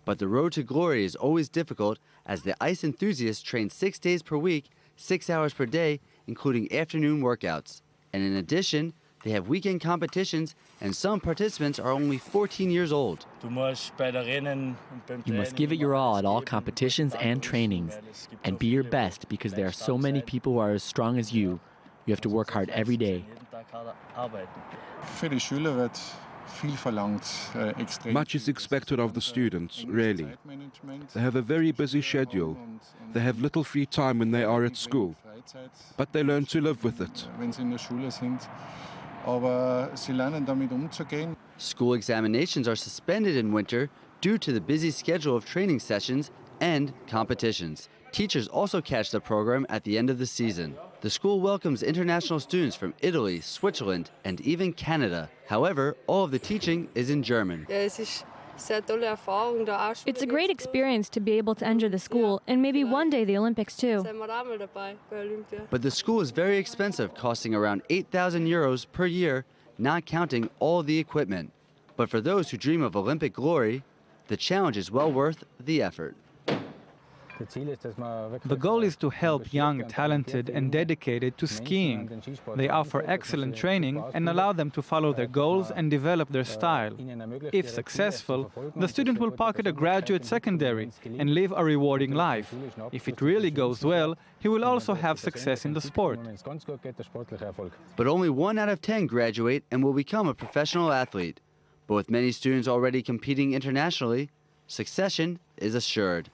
But the road to glory is always difficult as the ice enthusiasts train 6 days per week, 6 hours per day, including afternoon workouts. And in addition, they have weekend competitions, and some participants are only 14 years old. You must give it your all at all competitions and trainings, and be your best because there are so many people who are as strong as you. You have to work hard every day. Much is expected of the students, really. They have a very busy schedule. They have little free time when they are at school, but they learn to live with it. School examinations are suspended in winter due to the busy schedule of training sessions and competitions. Teachers also catch the program at the end of the season. The school welcomes international students from Italy, Switzerland, and even Canada. However, all of the teaching is in German. It's a great experience to be able to enter the school, and maybe one day the Olympics too. But the school is very expensive, costing around 8,000 euros per year, not counting all the equipment. But for those who dream of Olympic glory, the challenge is well worth the effort. The goal is to help young, talented and dedicated to skiing. They offer excellent training and allow them to follow their goals and develop their style. If successful, the student will pocket a graduate secondary and live a rewarding life. If it really goes well, he will also have success in the sport. But only 1 out of 10 graduate and will become a professional athlete. But with many students already competing internationally, succession is assured.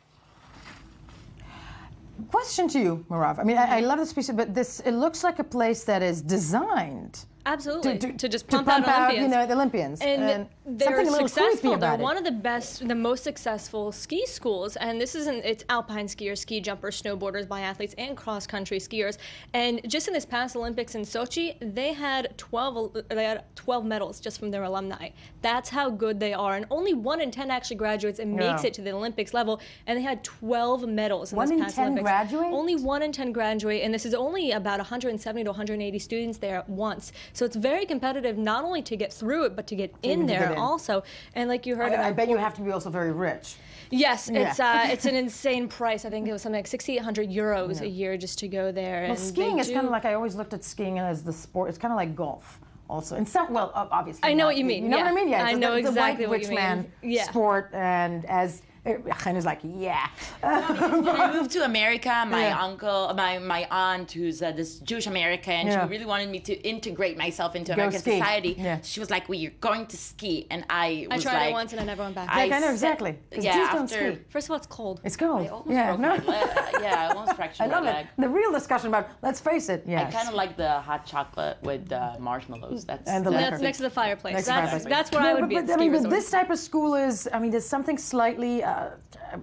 Question to you, Marav. I mean, I love this piece, but it looks like a place that is designed absolutely to just pump out Olympians. The Olympians. And they're something a little successful. creepy They're about one of the most successful ski schools, and this isn't. It's alpine skiers, ski jumpers, snowboarders, biathletes, and cross-country skiers. And just in this past Olympics in Sochi, they had 12 medals just from their alumni. That's how good they are. And only 1 in 10 actually graduates and makes it to the Olympics level. And they had 12 medals in this past Olympics. 1 in 10 graduate? Only 1 in 10 graduate, and this is only about 170 to 180 students there at once. So it's very competitive, not only to get through it, but to get in there also. And like you heard, I bet you have to be also very rich. Yes, it's an insane price. I think it was something like 6,800 euros a year just to go there. Well, and skiing is kind of like, I always looked at skiing as the sport. It's kind of like golf. Also, in some, well, obviously. I know what you mean. You know what I mean? Yeah. I know exactly what you mean. The white rich man sport, and as Chen is like, yeah. When I moved to America, my uncle, my aunt, who's this Jewish American, she really wanted me to integrate myself into American society. She was like, well, you're going to ski. And I tried it once and I never went back. I know exactly. Yeah, Jews don't ski. First of all, it's cold. It's cold. I almost I almost fractured my leg. The real discussion about, let's face it, I kind of like the hot chocolate with marshmarshmallows. That's next to the fireplace. That's where I would be at the ski resort. But this type of school is, I mean, there's something slightly,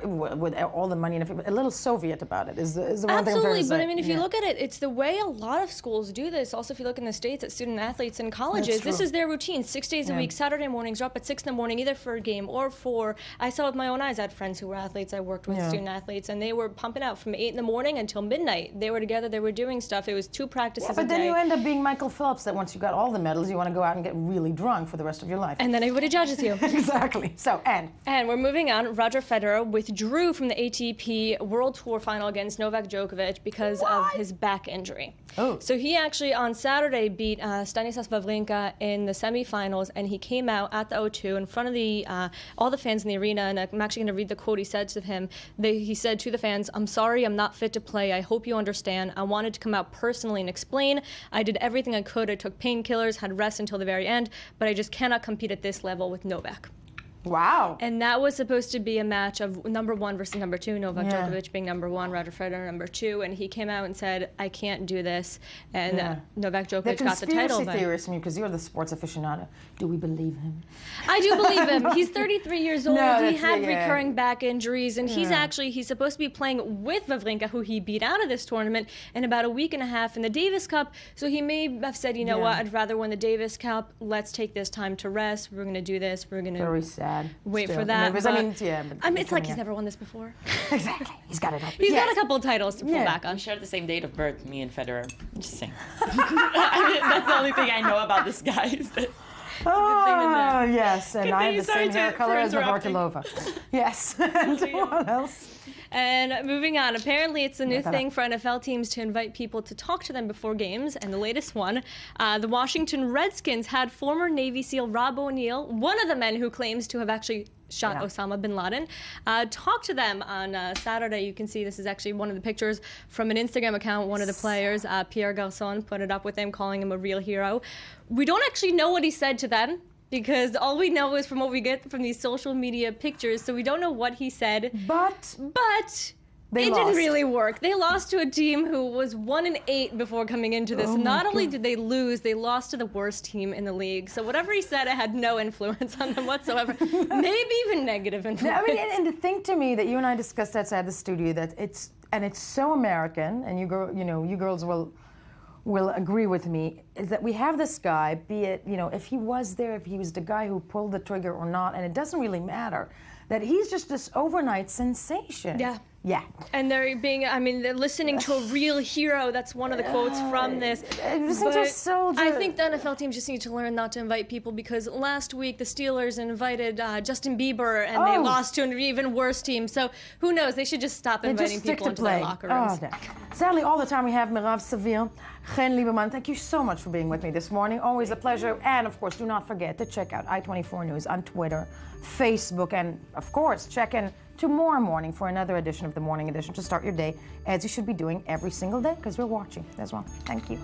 with all the money and everything, a little Soviet about it. Is the one thing I'm trying to say. Absolutely, but I mean, if you look at it, it's the way a lot of schools do this. Also, if you look in the States at student athletes in colleges, this is their routine. 6 days a week, Saturday mornings, they're up at 6 in the morning, either for a game or for, I saw with my own eyes, I had friends who were athletes, I worked with student athletes, and they were pumping out from 8 in the morning until midnight. They were together, they were doing stuff. It was 2 practices a day. But then you end up being Michael Phelps, that once you got all the medals, you want to go out and get really drunk for the rest of your life. And then everybody judges you. Exactly. So, And we're moving on. Roger Federer withdrew from the ATP World Tour final against Novak Djokovic because of his back injury. So he actually on Saturday beat Stanislas Wawrinka in the semifinals, and he came out at the O2 in front of all the fans in the arena, and I'm actually going to read the quote he said to him. He said to the fans, "I'm sorry, I'm not fit to play. I hope you understand. I wanted to come out personally and explain. I did everything I could. I took painkillers, had rest until the very end, but I just cannot compete at this level with Novak." Wow. And that was supposed to be a match of number 1 versus number 2, Novak Djokovic being number 1, Roger Federer number 2, and he came out and said, I can't do this, and Novak Djokovic got the title. The conspiracy theorists, I mean, because you're the sports aficionado, do we believe him? I do believe him. He's 33 years old. He had recurring back injuries, and he's supposed to be playing with Wawrinka, who he beat out of this tournament, in about a week and a half in the Davis Cup, so he may have said, you know what, I'd rather win the Davis Cup. Let's take this time to rest. We're going to do this. We're going to... Very sad. sad. Wait still. for that. But, it's like he's never won this before. Exactly. He's got it up. He's got a couple of titles to pull back on. We share the same date of birth, me and Federer. I'm just saying. That's the only thing I know about this guy. Is that Oh, yes, and I have the same hair color as interrupting. Navratilova. Yes. And what else? And moving on, apparently it's a new thing for NFL teams to invite people to talk to them before games. And the latest one, the Washington Redskins had former Navy SEAL Rob O'Neill, one of the men who claims to have actually shot Osama bin Laden, talk to them on Saturday. You can see this is actually one of the pictures from an Instagram account. One of the players, Pierre Garçon, put it up with him, calling him a real hero. We don't actually know what he said to them, because all we know is from what we get from these social media pictures, so we don't know what he said. But it didn't really work. They lost to a team who was 1-8 before coming into this. Not only did they lose, they lost to the worst team in the league. So whatever he said, it had no influence on them whatsoever. Maybe even negative influence. And the thing to me that you and I discussed outside the studio, that it's so American, and you girls will agree with me, is that we have this guy, be it, if he was there, if he was the guy who pulled the trigger or not, and it doesn't really matter, that he's just this overnight sensation. Yeah. And they're listening to a real hero. That's one of the quotes from this. Listen to a soldier. I think the NFL teams just need to learn not to invite people, because last week the Steelers invited Justin Bieber and they lost to an even worse team. So who knows? They should just stop inviting people into their locker rooms. Sadly, all the time we have Mirav Seville, Chen Lieberman. Thank you so much for being with me this morning. Always a pleasure. And of course, do not forget to check out I24 News on Twitter, Facebook, and of course, check in tomorrow morning for another edition of the Morning Edition to start your day, as you should be doing every single day, because we're watching as well. Thank you.